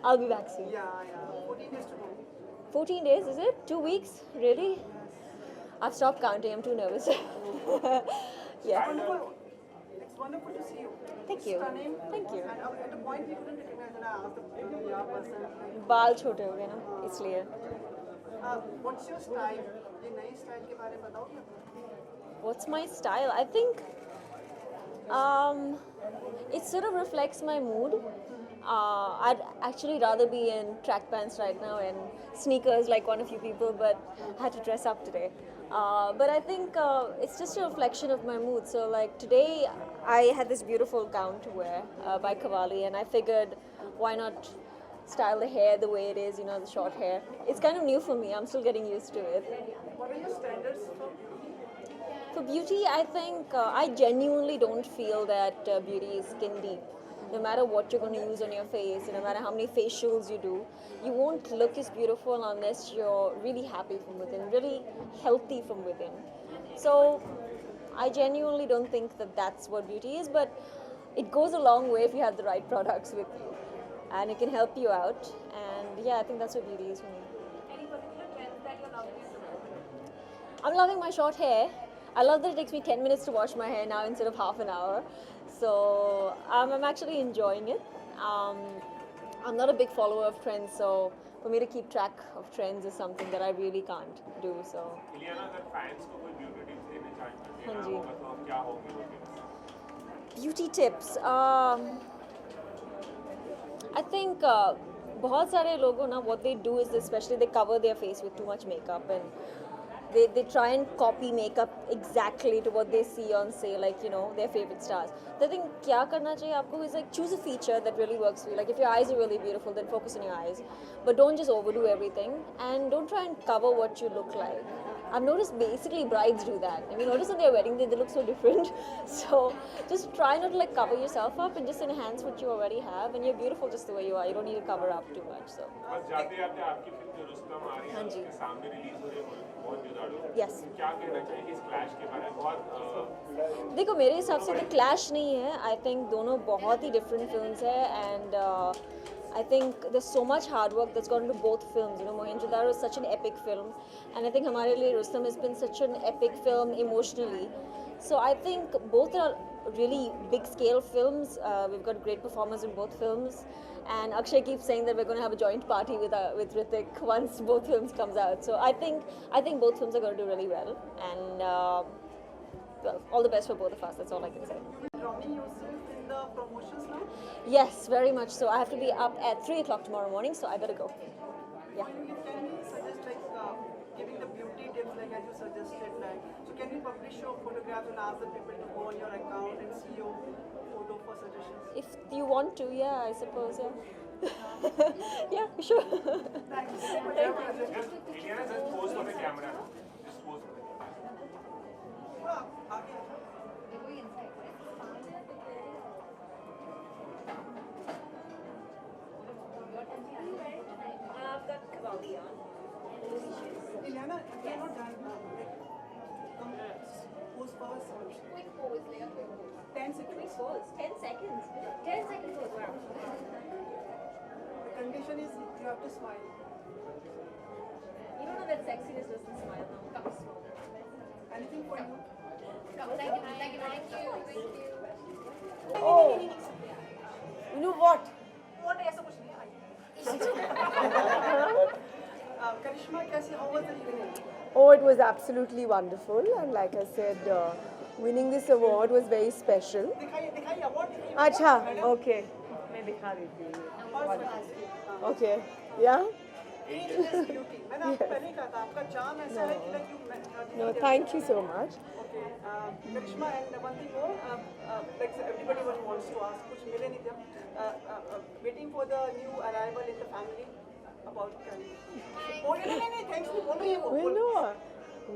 I'll be back soon. Yeah. 14 days to go. 14 days, is it? 2 weeks? Really? I've stopped counting. I'm too nervous. Yeah. Wonderful. It's wonderful to see you. Thank you. Stunning. Thank you. And at the point we couldn't recognize, and I asked the person. बाल छोटे हो गए ना, इसलिए. What's your style? ये नई style के बारे में बताओगे? What's my style? I think it sort of reflects my mood. I'd actually rather be in track pants right now and sneakers like one of you people, but I had to dress up today. But I think it's just a reflection of my mood. So like today I had this beautiful gown to wear by Cavalli, and I figured why not style the hair the way it is, the short hair. It's kind of new for me. I'm still getting used to it. What are your standards for beauty? For beauty, I think I genuinely don't feel that beauty is skin deep. No matter what you're going to use on your face, no matter how many facials you do, you won't look as beautiful unless you're really happy from within, really healthy from within. So I genuinely don't think that that's what beauty is, but it goes a long way if you have the right products with you. And it can help you out. And yeah, I think that's what beauty is for me. Any particular trends that you're loving? I'm loving my short hair. I love that it takes me 10 minutes to wash my hair now instead of half an hour. So I'm actually enjoying it. I'm not a big follower of trends, so for me to keep track of trends is something that I really can't do. So. Ileana, अगर fans को कोई beauty tips देने चाहिए, हाँ जी. होगा तो आप क्या होगी वो tips? Beauty tips. I think बहुत सारे लोगों ना, what they do is especially they cover their face with too much makeup, and they try and copy makeup exactly to what they see on, say, like, their favorite stars. So I think क्या करना चाहिए आपको is like choose a feature that really works for you. Like if your eyes are really beautiful, then focus on your eyes. But don't just overdo everything, and don't try and cover what you look like. I've noticed basically brides do that. I mean, notice on their wedding day they look so different. So just try not to like cover yourself up and just enhance what you already have, and you're beautiful just the way you are. You don't need to cover up too much. So. बस जाते जाते आपकी film जो रुस्तम आ रही है, हाँ जी. उसके सामने रिलीज हो रही है बहुत जुदाड़ू. Yes. क्या कहना चाहिए इस क्लैश के बारे में? बहुत देखो मेरे हिसाब से तो क्लैश नहीं है. आई थिंक दोनों बहुत ही डिफरेंट फिल्म्स है, and I think there's so much hard work that's gone into both films. Mohenjo-daro is such an epic film, and I think हमारे लिए Rustom has been such an epic film emotionally. So I think both are really big scale films. We've got great performers in both films, and Akshay keeps saying that we're going to have a joint party with Hrithik once both films comes out. So I think both films are going to do really well, and well, all the best for both of us. That's all I can say. Dropping yourself in the promotions now? Yes, very much so. I have to be up at 3 o'clock tomorrow morning, so I better go. Yeah. Can we suggest giving the beauty tips like as you suggested, like, so can we publish your photographs and ask the people to go on your account and see your photo for suggestions? If you want to, yeah, I suppose, yeah. Yeah, sure. Thank you. Ileana, just pose for the camera. Just pose for the camera. I've got Cavalli on. Ileana, we are not done now. Come, pose for us. Quick pose, like a quick pose. 10 seconds. pose. 10 seconds. 10 seconds pose. Wow. The condition is you have to smile. You don't know that sexiness doesn't smile now. Come slow. Anything for you? Come. Thank you. Thank you. Thank you. Thank you. Oh, you know what? What ऐसा कुछ नहीं आई. Karishma, कैसी? How was the evening? Oh, it was absolutely wonderful, and like I said, winning this award was very special. दिखाइए दिखाइए award दिखाइए. अच्छा, okay. मैं दिखा देती हूँ. Okay, yeah. Ageless beauty. मैंने आपको पहले ही कहा था आपका चार्म ऐसा है कि like you. No, thank you so much. Okay, Karishma, and one thing more, like everybody wants to ask, कुछ मिले नहीं थे. Waiting for the new arrival in the family about Karishma. नहीं, thanks for बोलो ये We know.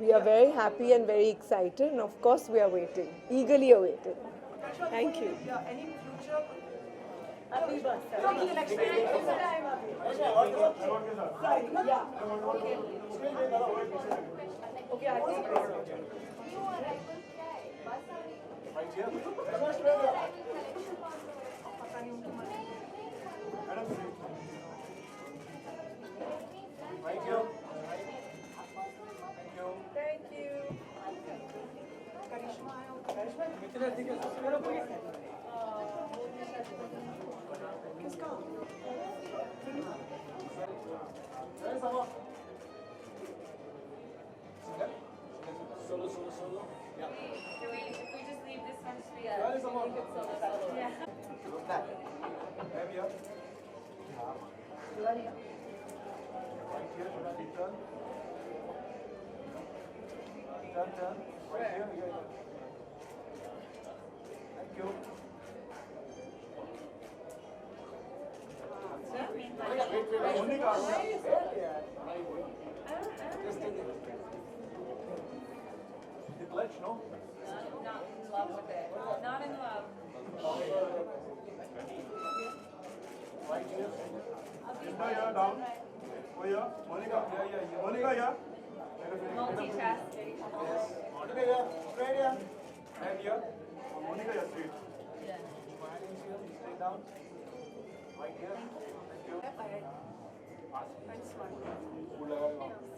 We are very happy and very excited, and of course we are waiting, eagerly awaiting. Thank you. Yeah, any future? Happy birthday. Okay, I think. Thank you. Karishma, किसका? Solo. Yeah. If we just leave this one to be a Solo. yeah. Have you? Right here, turn. Turn. Right here, yeah. Thank you. Only car. Just take it. The clutch, no? Not in love with it. Not in love. Right here. Krishna, yeah, down. Oh, yeah. Monica, yeah. Monica, yeah. Multitasking. Yes. Monica, yeah. Straight, yeah. And here. Monica, yeah, straight. Yeah. Stay down. Right here. Thank you. Thanks, man.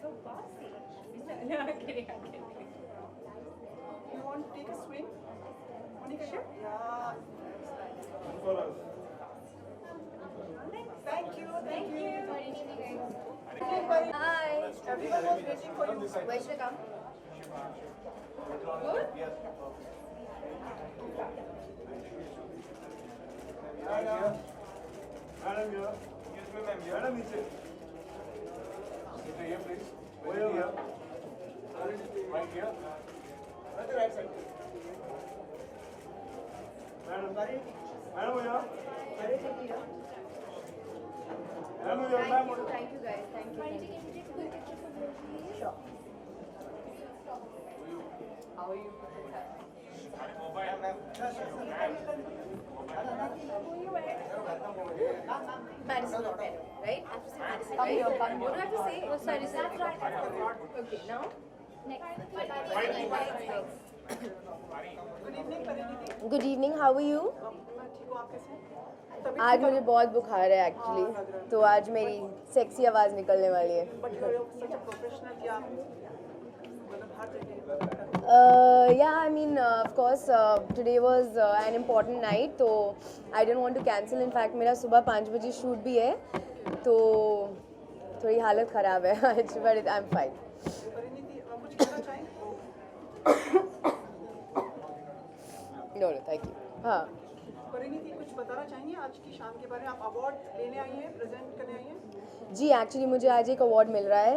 So bossy. No, I'm kidding. You want to take a swing? Monica, Sure. Yeah. For us. Thank you. Hi. Everyone was waiting for you. Where should I come? Good? Yes. Madam, here. Yes, ma'am. Madam, is it? Sit here, please. Over here. Right here. At the right side. Madam, here. Madam, here. Ma'am. Thank you guys. Thank you. Sure. How are you? Madison, right? I have to say Madison, right? What do I have to say? Oh, sorry. Okay, now? Next. Good evening, Pariniti. Good evening, how are you? मैं ठीक हूँ, आप कैसे हैं? आज मुझे बहुत बुखार है एक्चुअली, तो आज मेरी सेक्सी आवाज़ निकलने वाली है. But you are such a professional कि आप मतलब हर जगह Yeah, I mean, of course, today was an important night, तो I didn't want to cancel. In fact, मेरा सुबह 5 बजे शूट भी है, तो थोड़ी हालत ख़राब है आज, but I'm fine. परिणीति कुछ कहना चाहेंगे? No, thank you. हाँ. परिणीति कुछ बताना चाहेंगे आज की शाम के बारे में? आप अवार्ड लेने आई हैं, प्रेजेंट करने आई हैं? जी एक्चुअली मुझे आज एक अवार्ड मिल रहा है.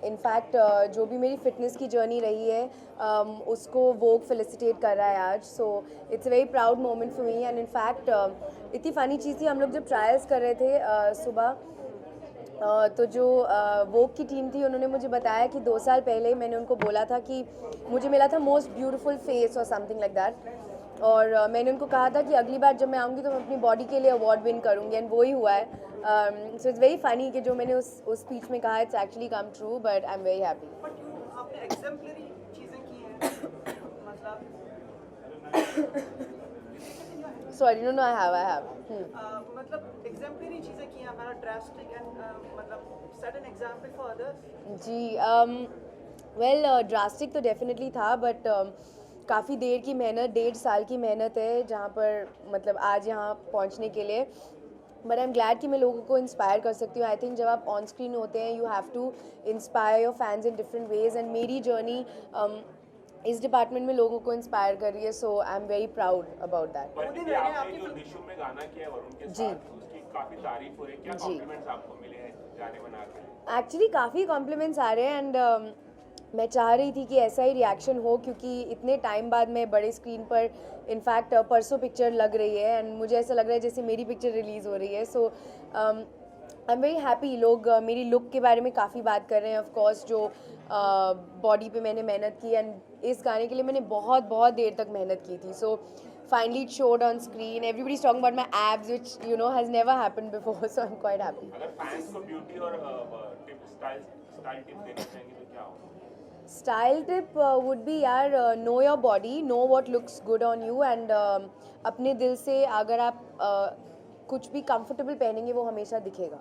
इनफैक्ट जो भी मेरी फिटनेस की जर्नी रही है उसको वोग फेलिसिटेट कर रहा है आज. So it's a very proud moment for me. And in fact इतनी फ़नी चीज़ थी, हम लोग जब ट्रायल्स कर रहे थे सुबह, तो जो वोग की टीम थी उन्होंने मुझे बताया कि 2 साल पहले मैंने उनको बोला था कि मुझे मिला था मोस्ट ब्यूटीफुल फेस और समथिंग लाइक दैट, और मैंने उनको कहा था कि अगली बार जब मैं आऊँगी तो मैं अपनी बॉडी के लिए अवार्ड विन करूँगी, एंड वही हुआ है. सो इट्स वेरी फनी कि जो मैंने उस स्पीच में कहा it's actually come true, but I am very happy. But आपने एग्जाम्पलरी चीज़ें की हैं मतलब Sorry, no, I have. मतलब exemplary चीज़ें की हैं हमारा drastic and मतलब set an example for others. जी वेल ड्रास्टिक तो डेफिनेटली था बट काफ़ी देर की मेहनत 1.5 साल की मेहनत है जहाँ पर मतलब आज यहाँ पहुँचने के लिए बट आई एम ग्लैड कि मैं लोगों को इंस्पायर कर सकती हूँ. आई थिंक जब आप ऑन स्क्रीन होते हैं you have to inspire your fans in different ways and मेरी जर्नी इस डिपार्टमेंट में लोगों को इंस्पायर कर रही है so I am very proud about that. पर आपने जो निशु में गाना किया है वरुण के साथ उसकी काफी तारीफ हो रही है. क्या कॉम्प्लीमेंट्स आपको मिले हैं गाने बना के? एक्चुअली काफ़ी कॉम्प्लीमेंट्स आ रहे हैं एंड मैं चाह रही थी कि ऐसा ही रिएक्शन हो क्योंकि इतने टाइम बाद मैं बड़े स्क्रीन पर इनफैक्ट परसों पिक्चर लग रही है एंड मुझे ऐसा लग रहा है जैसे मेरी पिक्चर रिलीज़ हो रही है. So I am very happy. लोग मेरी लुक के बारे में काफ़ी बात कर रहे हैं. ऑफ कोर्स जो बॉडी पे मैंने मेहनत की एंड इस गाने के लिए मैंने बहुत देर तक मेहनत की थी. सो finally it showed on screen. Everybody's talking about my abs, which has never happened before. So I'm quite happy. अगर फैंस को ब्यूटी और स्टाइल टिप्स देना चाहेंगे तो क्या होगा? Style tip would be यार know your body, know what looks good on you and अपने दिल से अगर आप कुछ भी comfortable पहनेंगे वो हमेशा दिखेगा.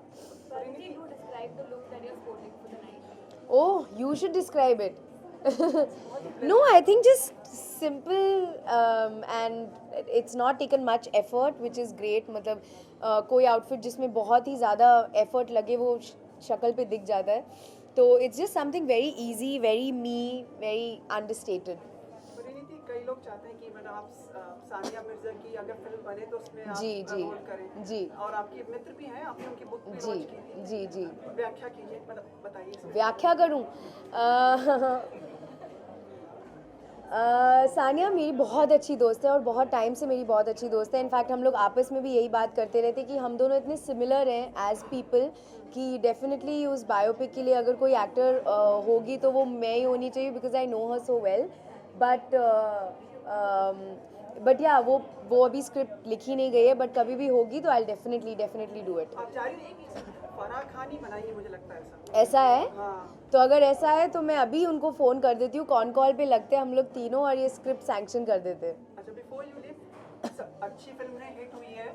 Describe the look that you're sporting for the night. Oh, you should describe it. No, I think just simple and it's not taken much effort, which is great. मतलब कोई outfit जिसमें बहुत ही ज़्यादा effort लगे वो शक्ल पे दिख जाता है. तो it's just something very easy, very me, very understated. Parineeti कई लोग चाहते हैं कि मतलब आप सानिया मिर्जा की अगर फिल्म बने तो उसमें आप जी रोल करें. जी और आपके मित्र भी हैं, आपने उनकी बुक भी लॉन्च की थी. जी व्याख्या कीजिए, मतलब बताइए. व्याख्या करूं सानिया मेरी बहुत अच्छी दोस्त है और बहुत टाइम से मेरी बहुत अच्छी दोस्त है. इनफैक्ट हम लोग आपस में भी यही बात करते रहते कि हम दोनों इतने सिमिलर हैं एज पीपल कि डेफिनेटली उस बायोपिक के लिए अगर कोई एक्टर होगी तो वो मैं ही होनी चाहिए because I know her so well. But या वो अभी स्क्रिप्ट लिखी नहीं गई है बट कभी भी होगी तो आई डेफिनेटली डू इट. आप चाह रही हैं कि फराह खान ही बनाइए, मुझे लगता है ऐसा है. हाँ. तो अगर ऐसा है तो मैं अभी उनको फ़ोन कर देती हूँ. कॉल पे लगते हैं हम लोग तीनों और ये स्क्रिप्ट सैंक्शन कर देते. अच्छा, बिफोर यू लीव, अच्छी फिल्म है, हिट हुई है.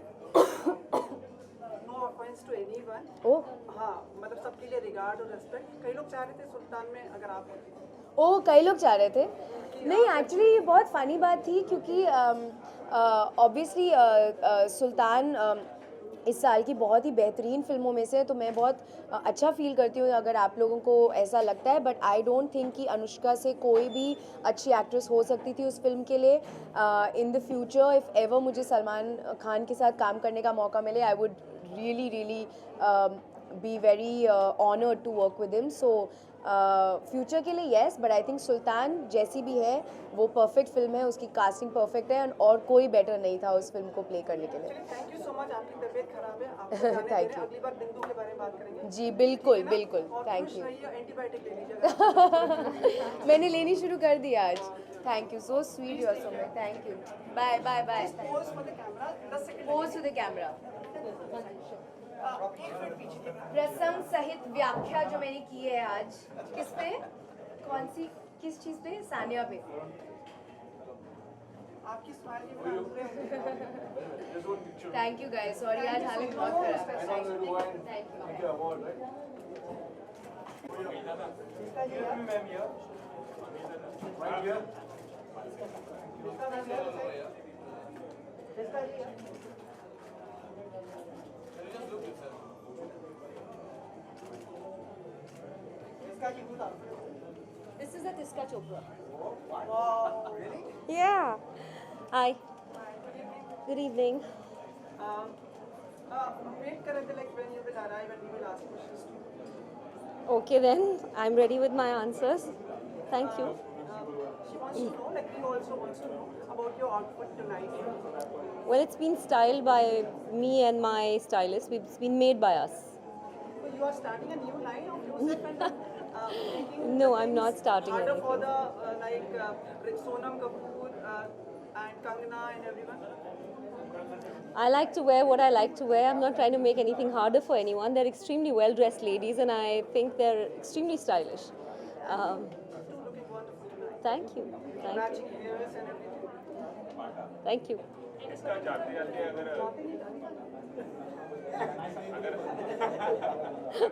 No offence to anyone. Oh हाँ, मतलब सबके लिए रिगार्ड और रेस्पेक्ट. कई लोग चाह रहे थे सुल्तान में अगर आप होती. ओह कई लोग चाह रहे थे. नहीं एक्चुअली ये बहुत फ़नी बात थी क्योंकि ऑब्वियसली सुल्तान इस साल की बहुत ही बेहतरीन फिल्मों में से है. तो मैं बहुत अच्छा फील करती हूँ अगर आप लोगों को ऐसा लगता है. बट आई डोंट थिंक कि अनुष्का से कोई भी अच्छी एक्ट्रेस हो सकती थी उस फिल्म के लिए. In the future if ever मुझे सलमान खान के साथ काम करने का मौका मिले I would really be very honoured to work with him. So future के लिए yes but I think Sultan जैसी भी है वो परफेक्ट फिल्म है. उसकी कास्टिंग परफेक्ट है और कोई बेटर नहीं था उस फिल्म को प्ले करने के लिए. Thank you so much. आपकी तबीयत खराब है, आपको जाने दे रहे हैं. अगली बार बिंदु के बारे में बात करेंगे. जी बिल्कुल थैंक यू. एंटीबायोटिक ले लीजिएगा. मैंने लेनी शुरू कर दी आज. Thank you so sweet you are so much. Thank you. Bye pose for the camera. 10 second. Pose to the camera. एक मिनट पीछे. प्रसंग सहित व्याख्या जो मैंने की है आज किस पे किस चीज़ पे? सानिया पे. आपकी स्माइल की थैंक यू गाइस. सॉरी आज हालत बहुत खराब है. Thank you. This is a Tiska Chopra. Wow, really? Yeah. Hi. Good evening. Wait कर रहे थे like when you will arrive and we will ask questions to you. Okay then, I'm ready with my answers. Thank you. She wants to know, like we also wants to know about your outfit tonight. Well, it's been styled by me and my stylist. It's been made by us. So you are starting a new line of yourself and making No, I'm not starting harder anything. for the like Sonam Kapoor and Kangana and everyone. I like to wear what I like to wear. I'm not trying to make anything harder for anyone. They're extremely well-dressed ladies and I think they're extremely stylish. Looking wonderful tonight. Thank you. Thank you. Matching hairs and everything. Thank you. इसका जाते जाते अगर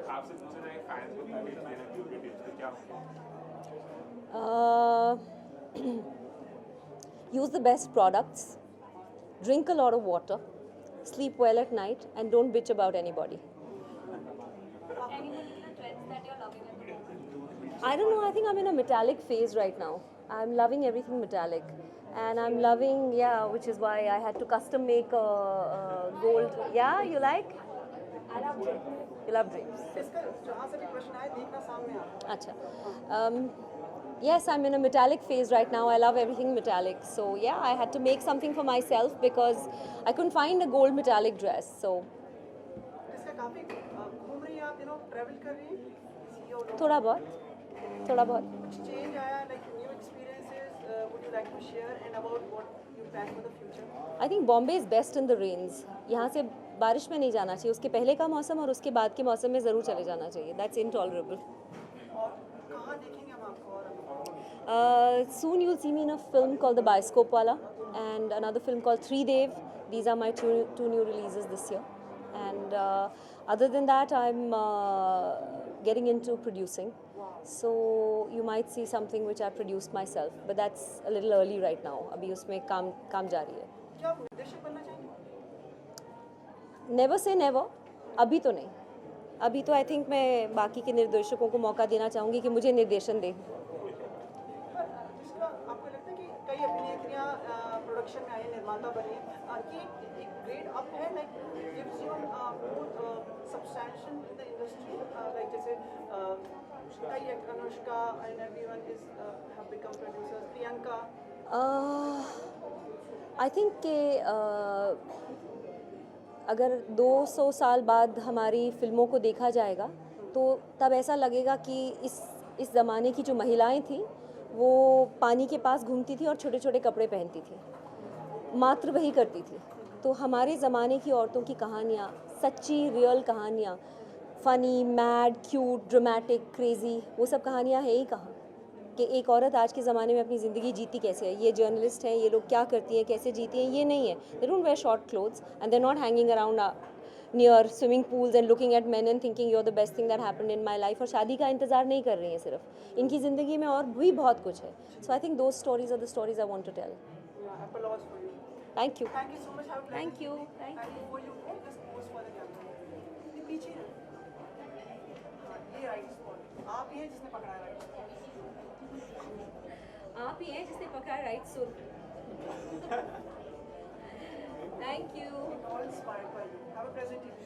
आपसे पूछा जाए fans को क्या tips देना ब्यूटी टिप्स तो क्या होंगे? Use the best products, drink a lot of water, sleep well at night, and don't bitch about anybody. I don't know, I think I'm in a metallic phase right now. I'm loving everything metallic. And I'm loving, yeah, which is why I had to custom make a gold. Yeah, you like? I love drapes. You love drapes. इसका जहाँ से भी प्रश्न आए देखना सामने आ Acha. Yes, I'm in a metallic phase right now. I love everything metallic. So yeah, I had to make something for myself because I couldn't find a gold metallic dress. So इसका काफी घूम रही हैं आप, travel कर रही हैं थोड़ा बहुत. चेंज आया, like new experiences would you like to share and about what you plan for the future? I think Bombay is best in the rains. यहाँ से बारिश में नहीं जाना चाहिए. उसके पहले का मौसम और उसके बाद के मौसम में ज़रूर चले जाना चाहिए. That's intolerable. और कहाँ देखेंगे हम आपको? Soon you'll see me in a film called The Bioscope Wala and another film called Three Dev. These are my two new releases this year. And other than that, I'm getting into producing. So you might see something which I produced myself, but that's a little early right now. अभी उसमें काम जारी है. क्या आप निर्देशक बनना चाहेंगे? Never say never. अभी तो नहीं. अभी तो I think मैं बाकी के निर्देशकों को मौका देना चाहूँगी कि मुझे निर्देशन दें. जिसका आपको लगता है कि कई अभिनेत्रियाँ प्रोडक्शन में आई हैं, निर्माता बनी हैं, ये एक ग्रेड अप है, like gives you more substantial in the industry, like जैसे कई Anushka and everyone is have become producers, Priyanka. I think कि अगर 200 साल बाद हमारी फिल्मों को देखा जाएगा तो तब ऐसा लगेगा कि इस ज़माने की जो महिलाएं थी वो पानी के पास घूमती थी और छोटे छोटे कपड़े पहनती थी, मात्र वही करती थी. तो हमारे ज़माने की औरतों की कहानियाँ, सच्ची रियल कहानियाँ, funny, mad, cute, dramatic, crazy, वो सब कहानियाँ हैं ही कहाँ कि एक औरत आज के ज़माने में अपनी ज़िंदगी जीती कैसे है. ये जर्नलिस्ट हैं, ये लोग क्या करती हैं, कैसे जीती हैं, ये नहीं है. They don't wear short clothes and they are not hanging around near swimming pools and looking at men and thinking you are the best thing that happened in my life. और शादी का इंतज़ार नहीं कर रही हैं सिर्फ, इनकी ज़िंदगी में और भी बहुत कुछ है. So I think those stories are the stories I want to tell. Applause for you. Thank you. Thank you so much. Have a pleasant Thank you. evening. Thank And before you go, just pose for the camera. ये पीछे है. हाँ, ये right spot. आप ही हैं जिसने पकड़ा है right spot. आप ही हैं जिसने पकड़ा राइट सुर. Thank you. All inspired by you. Have a pleasant evening.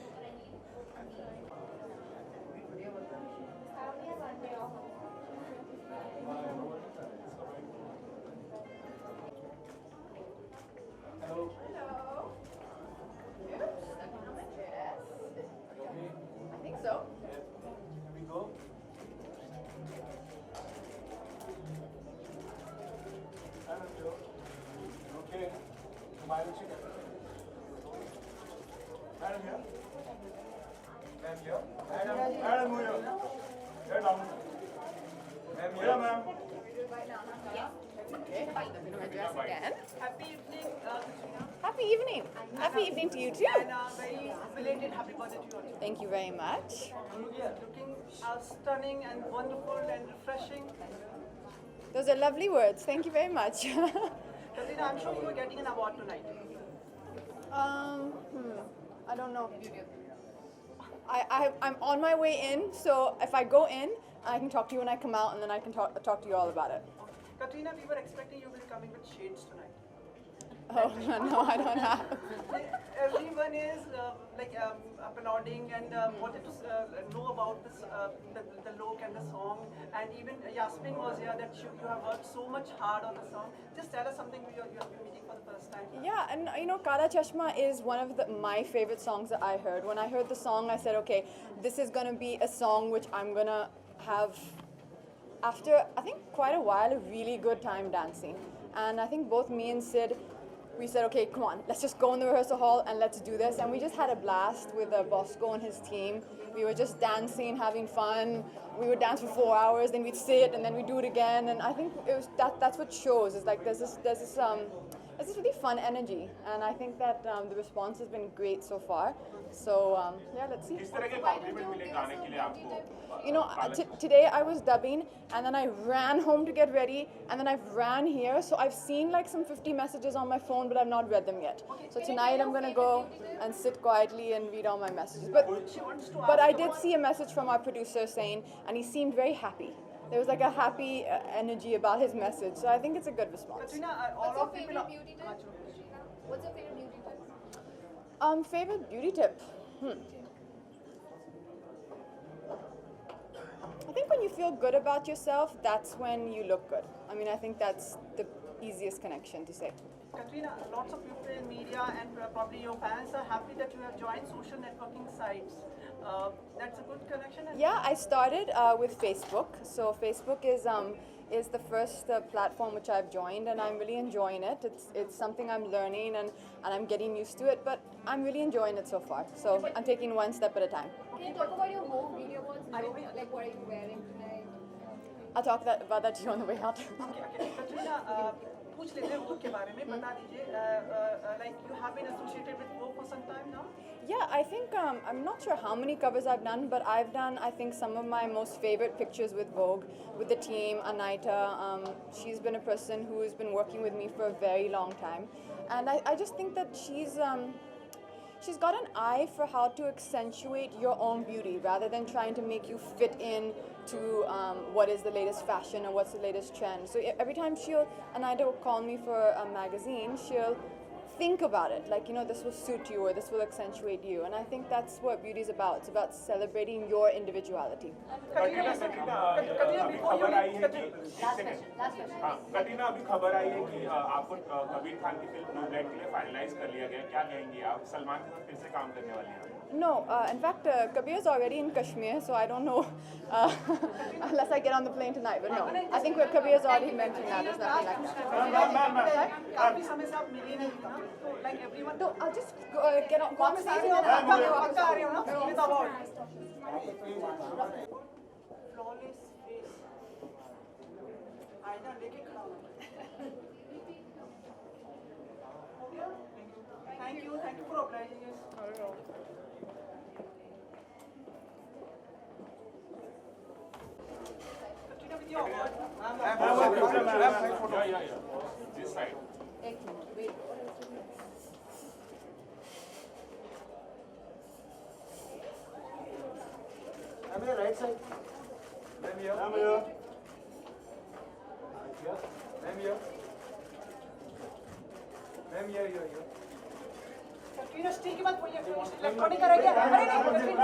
Hello. Hello. Oops, stuck on my dress. I think so. Here we go. Madam, you okay? Smile and shake. Madam here. Ma'am here. Madam move here. Here down. Ma'am here, ma'am. Okay, my dress again. Happy evening, Katrina. Happy evening. Happy evening to you too. And very belated happy birthday to you. Thank you very much. Looking stunning and wonderful and refreshing. Those are lovely words. Thank you very much. Katrina, I'm sure you are getting an award tonight. I don't know. I'm on my way in, so if I go in, I can talk to you when I come out, and then I can talk to you all about it. Katrina, we were expecting you will be coming with shades tonight. Oh, no, I don't have. Everyone is applauding and wanted to know about this, the look and the song. And even Yasmin was here that you have worked so much hard on the song. Just tell us something you have been meeting for the first time. Yeah, and Kala Chashma is one of my favorite songs that I heard. When I heard the song, I said, okay, this is going to be a song which I'm going to have, after, I think, quite a while, a really good time dancing. And I think both me and Sid, we said, okay, come on, let's just go in the rehearsal hall and let's do this. And we just had a blast with Bosco and his team. We were just dancing, having fun. We would dance for 4 hours, then we'd sit, and then we'd do it again. And I think it was that's what shows. It's like there's this it's just really fun energy, and I think that the response has been great so far. So yeah, let's see. किस तरह के complement मिले गाने के लिए आपको? You know, today I was dubbing, and then I ran home to get ready, and then I've ran here. So I've seen like some 50 messages on my phone, but I've not read them yet. So tonight I'm gonna go and sit quietly and read all my messages. But I did see a message from our producer saying, and he seemed very happy. There was like a happy energy about his message, so I think it's a good response. Katrina, all of people are... beauty tip? What's your favorite beauty tip? Favorite beauty tip? I think when you feel good about yourself, that's when you look good. I mean, I think that's the easiest connection to say. Katrina, lots of people in media and probably your fans are happy that you have joined social networking sites. That's a good connection. Yeah, I started with Facebook. So Facebook is the first platform which I've joined, and I'm really enjoying it. It's something I'm learning and I'm getting used to it, but I'm really enjoying it so far. So I'm taking one step at a time. Can you talk about your Vogue Beauty Awards? Like, what are you wearing tonight? I'll talk about that to you on the way out. Okay. Katrina, पूछ लेते हैं Vogue के बारे में, बता दीजिए, like you have been associated with Vogue for some time now? Yeah, I think I'm not sure how many covers I've done, but I've done, I think, some of my most favorite pictures with Vogue, with the team. Anaita, she's been a person who has been working with me for a very long time, and I just think that she's got an eye for how to accentuate your own beauty rather than trying to make you fit in to what is the latest fashion or what's the latest trend. So every time Anaita will call me for a magazine, she'll think about it, like, you know, this will suit you or this will accentuate you, and I think that's what beauty is about. It's about celebrating your individuality. Katrina अभी खबर आई है कि कटरीना अभी खबर आई है कि आपको कबीर खान की फिल्म ब्लू ब्लैक के लिए फाइनलाइज कर लिया गया, क्या कहेंगे आप? सलमान के साथ फिर से काम करने वाले हैं? No, in fact, Kabir is already in Kashmir, so I don't know unless I get on the plane tonight. But no, I think Kabir has already mentioned that. There's nothing like that. काफी समय से आप मिले नहीं ना, तो like everyone. So I'll just get on one stage and then I'll come here. पक्का आ रही हो ना with award. Flawless face. आईना लेके खड़ा हो. हो गया? Thank you for obliging us. Katrina, with your award. Yeah. This side. एक minute, wait. I'm on the right side. I'm here. Katrina, stick मत बोलिए, इलेक्ट्रॉनिक का रह गया. अरे नहीं.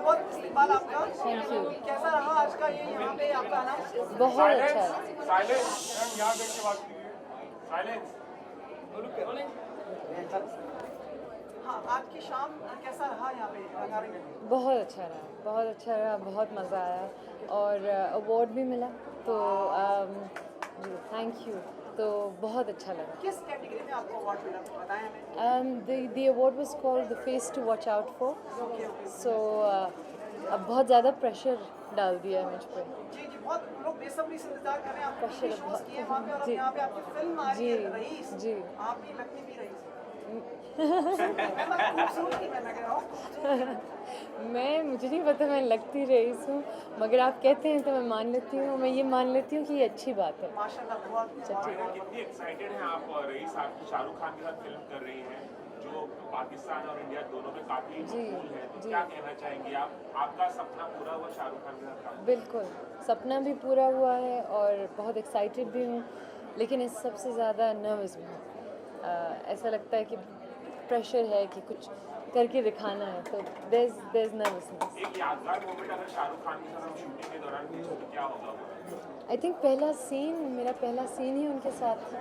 बहुत इस्तेमाल आपका. Thank you. कैसा रहा आज का ये यहाँ पे आपका आना? बहुत अच्छा है. साइलेंस. यहाँ बैठ के बात कीजिए. साइलेंस. हाँ, आज की शाम कैसा रहा यहाँ पे रंगारंग में? बहुत अच्छा रहा, बहुत मज़ा आया और अवार्ड भी मिला, तो थैंक यू, तो बहुत अच्छा लगा. किस कैटेगरी में आपको अवार्ड मिला, बताएं हमें. The award was called The Face to Watch Out For. So अब बहुत ज़्यादा प्रेशर डाल दिया है मुझ पर. जी, बहुत लोग बेसब्री से इंतजार कर रहे हैं. आपको प्रेशर शोज किए वहाँ पे और अब जी. यहाँ पे आपकी फिल्म आ रही है रईस. जी. आप भी लगती भी रईस. खूबसूरती में लग रहा हूँ. मुझे नहीं पता मैं लगती रईस हूँ, मगर आप कहते हैं तो मैं मान लेती हूँ. मैं ये मान लेती हूँ कि ये अच्छी बात है. माशाल्लाह बहुत. कितनी एक्साइटेड हैं आप? रईस आप शाहरुख खान के साथ फिल्म कर रही हैं जो पाकिस्तान और इंडिया दोनों में काफी मकबूल है, तो क्या कहना चाहेंगी आप? आपका सपना पूरा हुआ शाहरुख खान के साथ काम? बिल्कुल, सपना भी पूरा हुआ है और बहुत एक्साइटेड भी हूँ, लेकिन इस सबसे ज़्यादा नर्वस भी हूँ. ऐसा लगता है कि प्रेशर है कि कुछ करके दिखाना है, तो there's nervousness. एक यादगार मोमेंट अगर शाहरुख खान के साथ हम शूटिंग के दौरान पूछो तो क्या होगा? आई थिंक मेरा पहला सीन ही उनके साथ था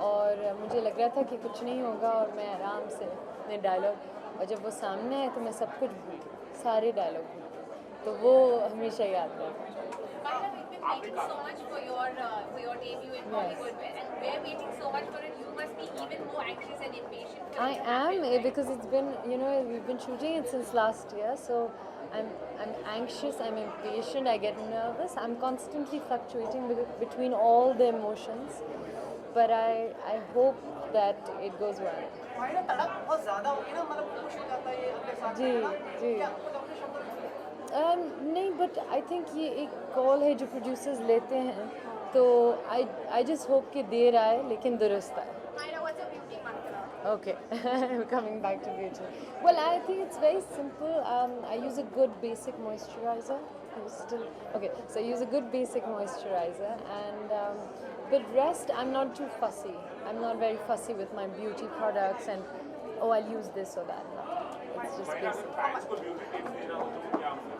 और मुझे लग रहा था कि कुछ नहीं होगा और मैं आराम से अपने डायलॉग, और जब वो सामने आए तो मैं सब कुछ भूल गई, सारे डायलॉग भूल गई, तो वो हमेशा याद रहेगा. We've been waiting so much for your debut in Bollywood, and we're waiting so much for it. You must be even more anxious and impatient. I am, because it's been, we've been shooting it since last year, so I'm anxious, I'm impatient, I get nervous, I'm constantly fluctuating between all the emotions, but I hope that it goes well. मायना तड़प बहुत ज़्यादा होगी ना, मतलब खुश हो जाता है ये अपने साथ जी, में, है ना? जी. क्या कुछ अपने शब्दों में? नहीं, बट आई थिंक ये एक कॉल है जो प्रोड्यूसर्स लेते हैं, तो आई जस्ट होप कि देर आए लेकिन दुरुस्त आए. Myra, what's your beauty mantra? Okay, coming back to beauty. Well, I think it's very simple. I use a good basic moisturizer. So I use a good basic moisturizer, and but rest, I'm not too fussy. I'm not very fussy with my beauty products, and I'll use this or that. It's just basic. Fans को beauty tips देना हो तो क्या होगा?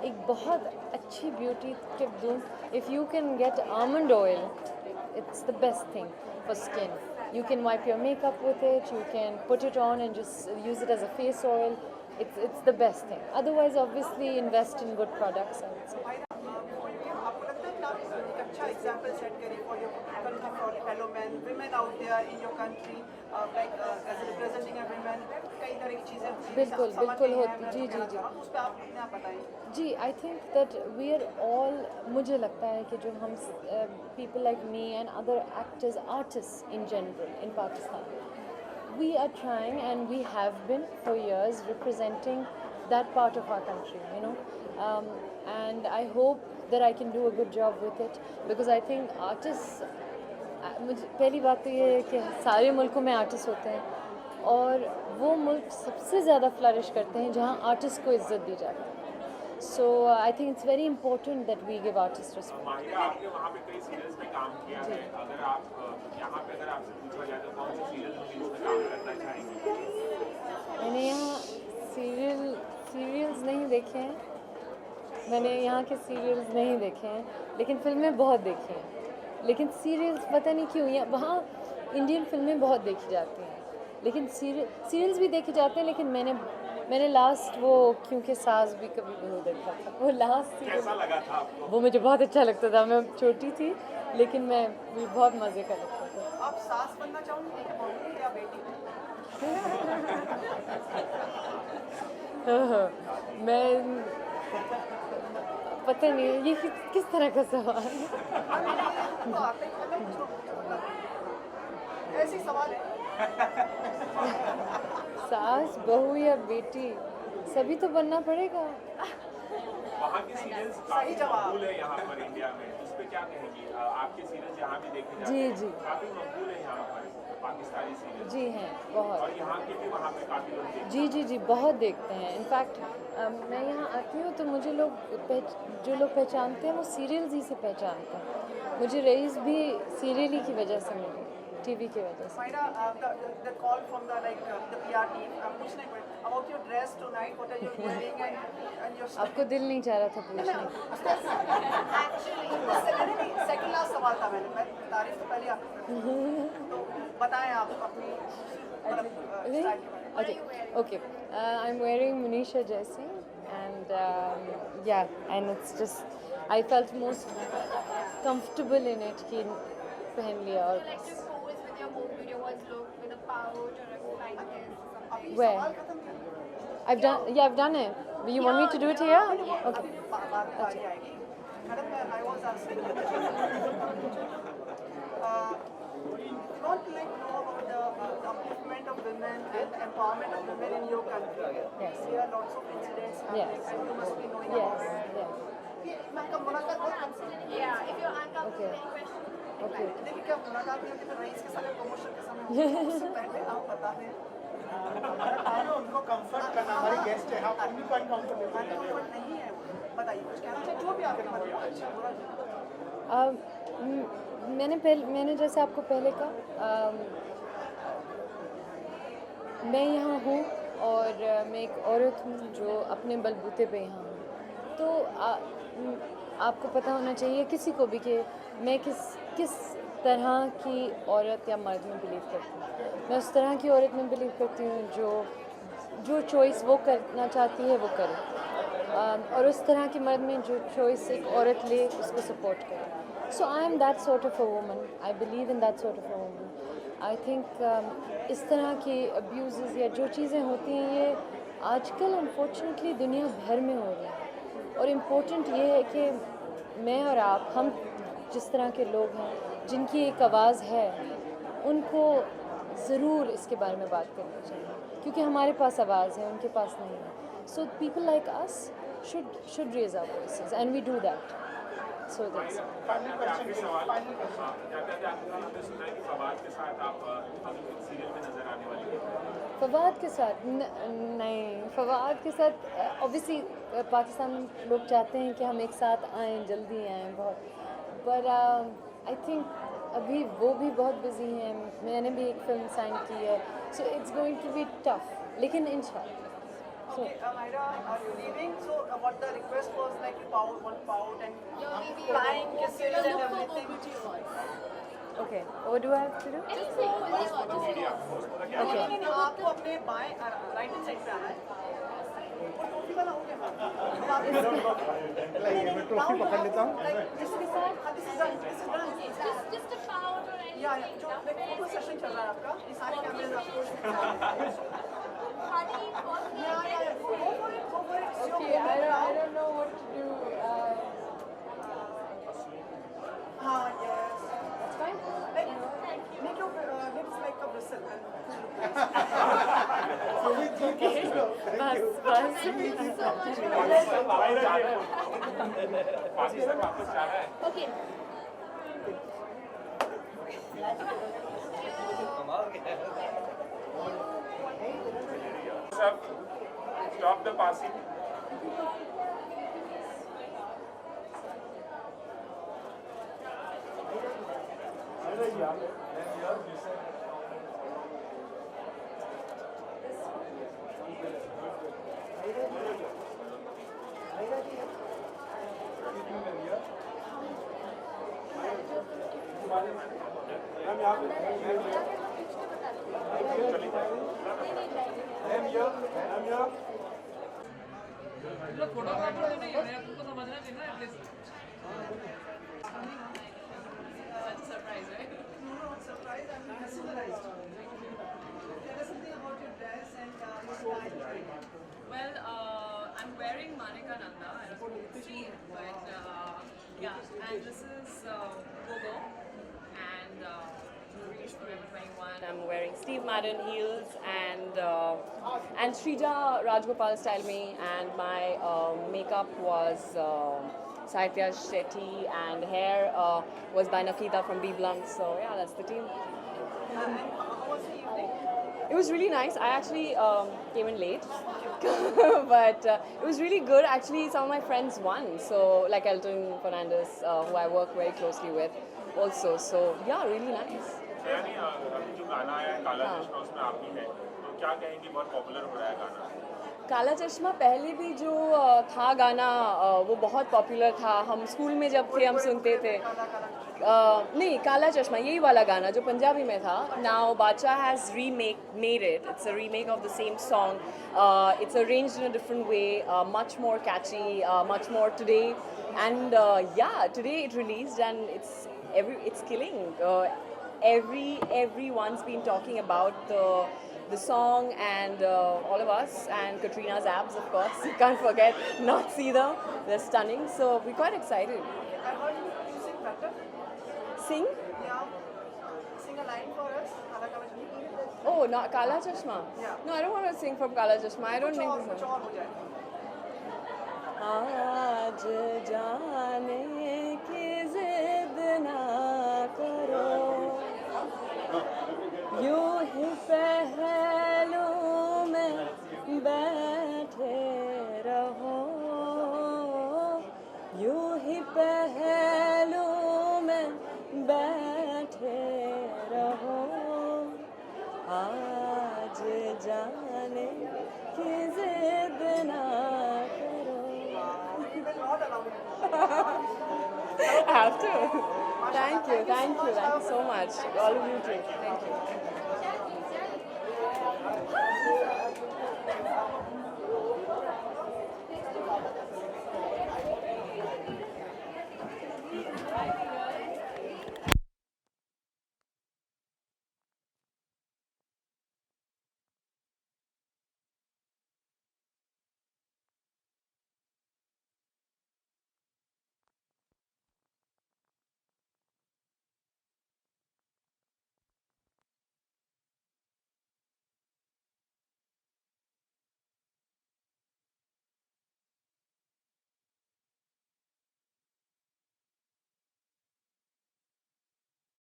एक बहुत अच्छी beauty tip दूँ, if you can get almond oil, it's the best thing for skin. You can wipe your makeup with it, you can put it on and just use it as a face oil. It's the best thing. Otherwise, obviously, invest in good products, I would say. आपको लगता है कि आप एक अच्छा example set करें for your country, for fellow man, women out there in your country, like as representing a women, कई तरह की चीज़ें बिल्कुल होती, जी. उस पर आप अपने आप बताएं. जी, I think that we are all, मुझे लगता है कि जो हम people like me and other actors, artist in general in Pakistan, we are trying and we have been for years representing that part of our country, and I hope that I can do a good job with it, because I think artists, मुझे पहली बात तो ये है कि सारे मुल्कों में आर्टिस्ट होते हैं और वो मुल्क सबसे ज़्यादा फ्लरिश करते हैं जहाँ आर्टिस्ट को इज्जत दी जाती है. So I think it's very important that we give artists respect. Mahira, आपने वहाँ पे कई सीरियल्स में काम किया है. अगर आप यहाँ पे अगर आपसे पूछा जाए तो कौन से सीरियल्स में काम करना चाहेंगे? मैंने यहाँ सीरियल्स नहीं देखे हैं, मैंने यहाँ के सीरियल्स नहीं देखे हैं, लेकिन फिल्में बहुत देखी हैं. लेकिन सीरियल्स पता नहीं क्यों, या वहाँ इंडियन फिल्में बहुत देखी जाती हैं, लेकिन सीरियल्स भी देखे जाते हैं. लेकिन मैंने लास्ट वो क्योंकि सास भी कभी बहू देखा था, वो लास्ट सीरियल कैसा लगा था आपको? वो मुझे बहुत अच्छा लगता था. मैं छोटी थी लेकिन मुझे बहुत मज़े का लगता था. आप सास बनना चाहोगे या बहू या बेटी? मैं पता नहीं ये किस तरह का सवाल है. ऐसी सवाल है. सास, बहू या बेटी, सभी तो बनना पड़ेगा. वहाँ के सीरियल्स काफी मकबूल है यहाँ पर इंडिया में, उस पे क्या कहेंगी? आपके सीरियल्स यहाँ भी देखे जाते हैं, जी. काफी मकबूल है यहाँ पर पाकिस्तानी सीरियल्स. जी हैं, बहुत. और यहाँ के भी वहाँ पे काफी लोग देखते हैं. जी, बहुत देखते हैं. इनफैक्ट मैं यहाँ आती हूँ तो मुझे जो लोग पहचानते हैं वो सीरियल्स ही से पहचानते हैं. मुझे रईस भी सीरियल ही की वजह से मिली, टीवी की वजह से. Myra, the call from the PR team. पूछना ही पड़ेगा about your dress tonight. What are you wearing and your आपको दिल नहीं चाह रहा था पूछने? Actually, second last सवाल था मैंने तारीफ तो पहले आप तो बताएं आप अपनी स्टाइल के बारे में. Okay. I'm wearing Manisha Jaising, and and it's just I felt most comfortable in it कि पहन लिया. और Like to pose with your home video was look with a pouch or a flying kiss or something. where I've done it. Do you want me to do it here? Okay. बात आ जाएगी. Madam, I was asking. You want to know about the upliftment of women and the empowerment of women in your country. Yes. There are lots of incidents happening, and you must be knowing about it. मैं मुलाकात बहुत कम से. Yeah, if you're uncomfortable with any question. Okay. देखिए क्या मुलाकात हुई होती है रईस के समय प्रमोशन के समय उससे पहले आप बता दें. उनको कंफर्ट करना, हमारे गेस्ट है, आप उन्हीं को अनकंफर्टेबल कंफर्ट नहीं है. बताइए कुछ कहना चाहिए जो भी आपके मन में अच्छा बुरा. मैंने जैसे आपको पहले कहा, मैं यहाँ हूँ और मैं एक औरत हूँ जो अपने बलबूते पे यहाँ हूँ। तो आपको पता होना चाहिए किसी को भी कि मैं किस तरह की औरत या मर्द में बिलीव करती हूँ। मैं उस तरह की औरत में बिलीव करती हूँ जो चॉइस वो करना चाहती है वो करे, और उस तरह की मर्द में जो चॉइस एक औरत ले उसको सपोर्ट करे। So I am that sort of a woman, I believe in that sort of a woman. I think इस तरह की अब्यूज़ या जो चीज़ें होती हैं ये आजकल अनफॉर्चुनेटली दुनिया भर में हो रही हैं, और इम्पोर्टेंट ये है कि मैं और आप, हम जिस तरह के लोग हैं जिनकी एक आवाज़ है, उनको ज़रूर इसके बारे में बात करनी चाहिए, क्योंकि हमारे पास आवाज़ है, उनके पास नहीं है। So people like us should raise our voices and we do that. So that's it. आखिरी सवाल, जाते-जाते आपने सुना है कि फवाद के साथ आप अभी सीरियल में नजर आने वाली हैं। फवाद के साथ नहीं, फवाद के साथ ऑब्वियसली पाकिस्तान में लोग चाहते हैं कि हम एक साथ आएँ, जल्दी आएँ बहुत, पर आई थिंक अभी वो भी बहुत बिजी हैं, मैंने भी एक फिल्म साइन की है, so it's going to be tough, लेकिन इंशाल्लाह। Okay, Myra, are you leaving? So what the request was like you one pout and flying kisses and everything. Okay, what do I have to do? Okay. आपको अपने बाएं right hand side पे आना है। वो टोपी वाला हो गया। मैं ट्रॉफी पकड़ लेता हूँ। This is done. Just a pout or anything. Yeah, जो फोटो सेशन चल रहा है आपका, ये सारे कैमरे आपको। Okay, I don't know what to do. Yes. That's fine. Make your lips like a bristle. Pakistan वापस जा रहा है। Okay. Stop the passing. Well, I'm wearing Manika Nanda. I don't know if you can see it, but yeah, and this is Gogo and Reach Forever 21. I'm wearing Steve Madden heels and Shrija Rajgopal style me, and my makeup was Saitya Shetty, and hair was by Nafida from B Blunt. So yeah, that's the team. It was really nice. I actually came in late, but it was really good. Actually, some of my friends won. So like Elton Fernandez, who I work very closely with, also. So yeah, really nice. यानी अभी जो गाना आया है काला चश्मा, उसमें आप ही हैं, तो क्या कहेंगी, बहुत पॉपुलर हो रहा है गाना? काला चश्मा पहले भी जो था गाना वो बहुत पॉपुलर था, हम स्कूल में जब थे हम सुनते थे। नहीं, काला चश्मा यही वाला गाना जो पंजाबी में था। Now Bacha has made it. It's a remake of the same song. It's arranged in a different way, much more catchy, much more today. And yeah, today it released and it's killing. Everyone's been talking about the song and all of us, and Katrina's abs, of course. You can't forget, not see them. They're stunning. So we're quite excited. I heard you sing better. Sing? Yeah. Sing a line for us. Kala Kala Chashma. Oh, not Kala Chashma? Yeah. No, I don't want to sing from Kala Chashma. I don't think कुछ so. और हो जाए. आज जाने की जिद ना करो, यूं ही पहलू में बैठे रहो, यूं ही पहलू में बैठे रहो, आज जाने कि जिद ना करो. I have to. Thank you so much. All of you too. Thank you.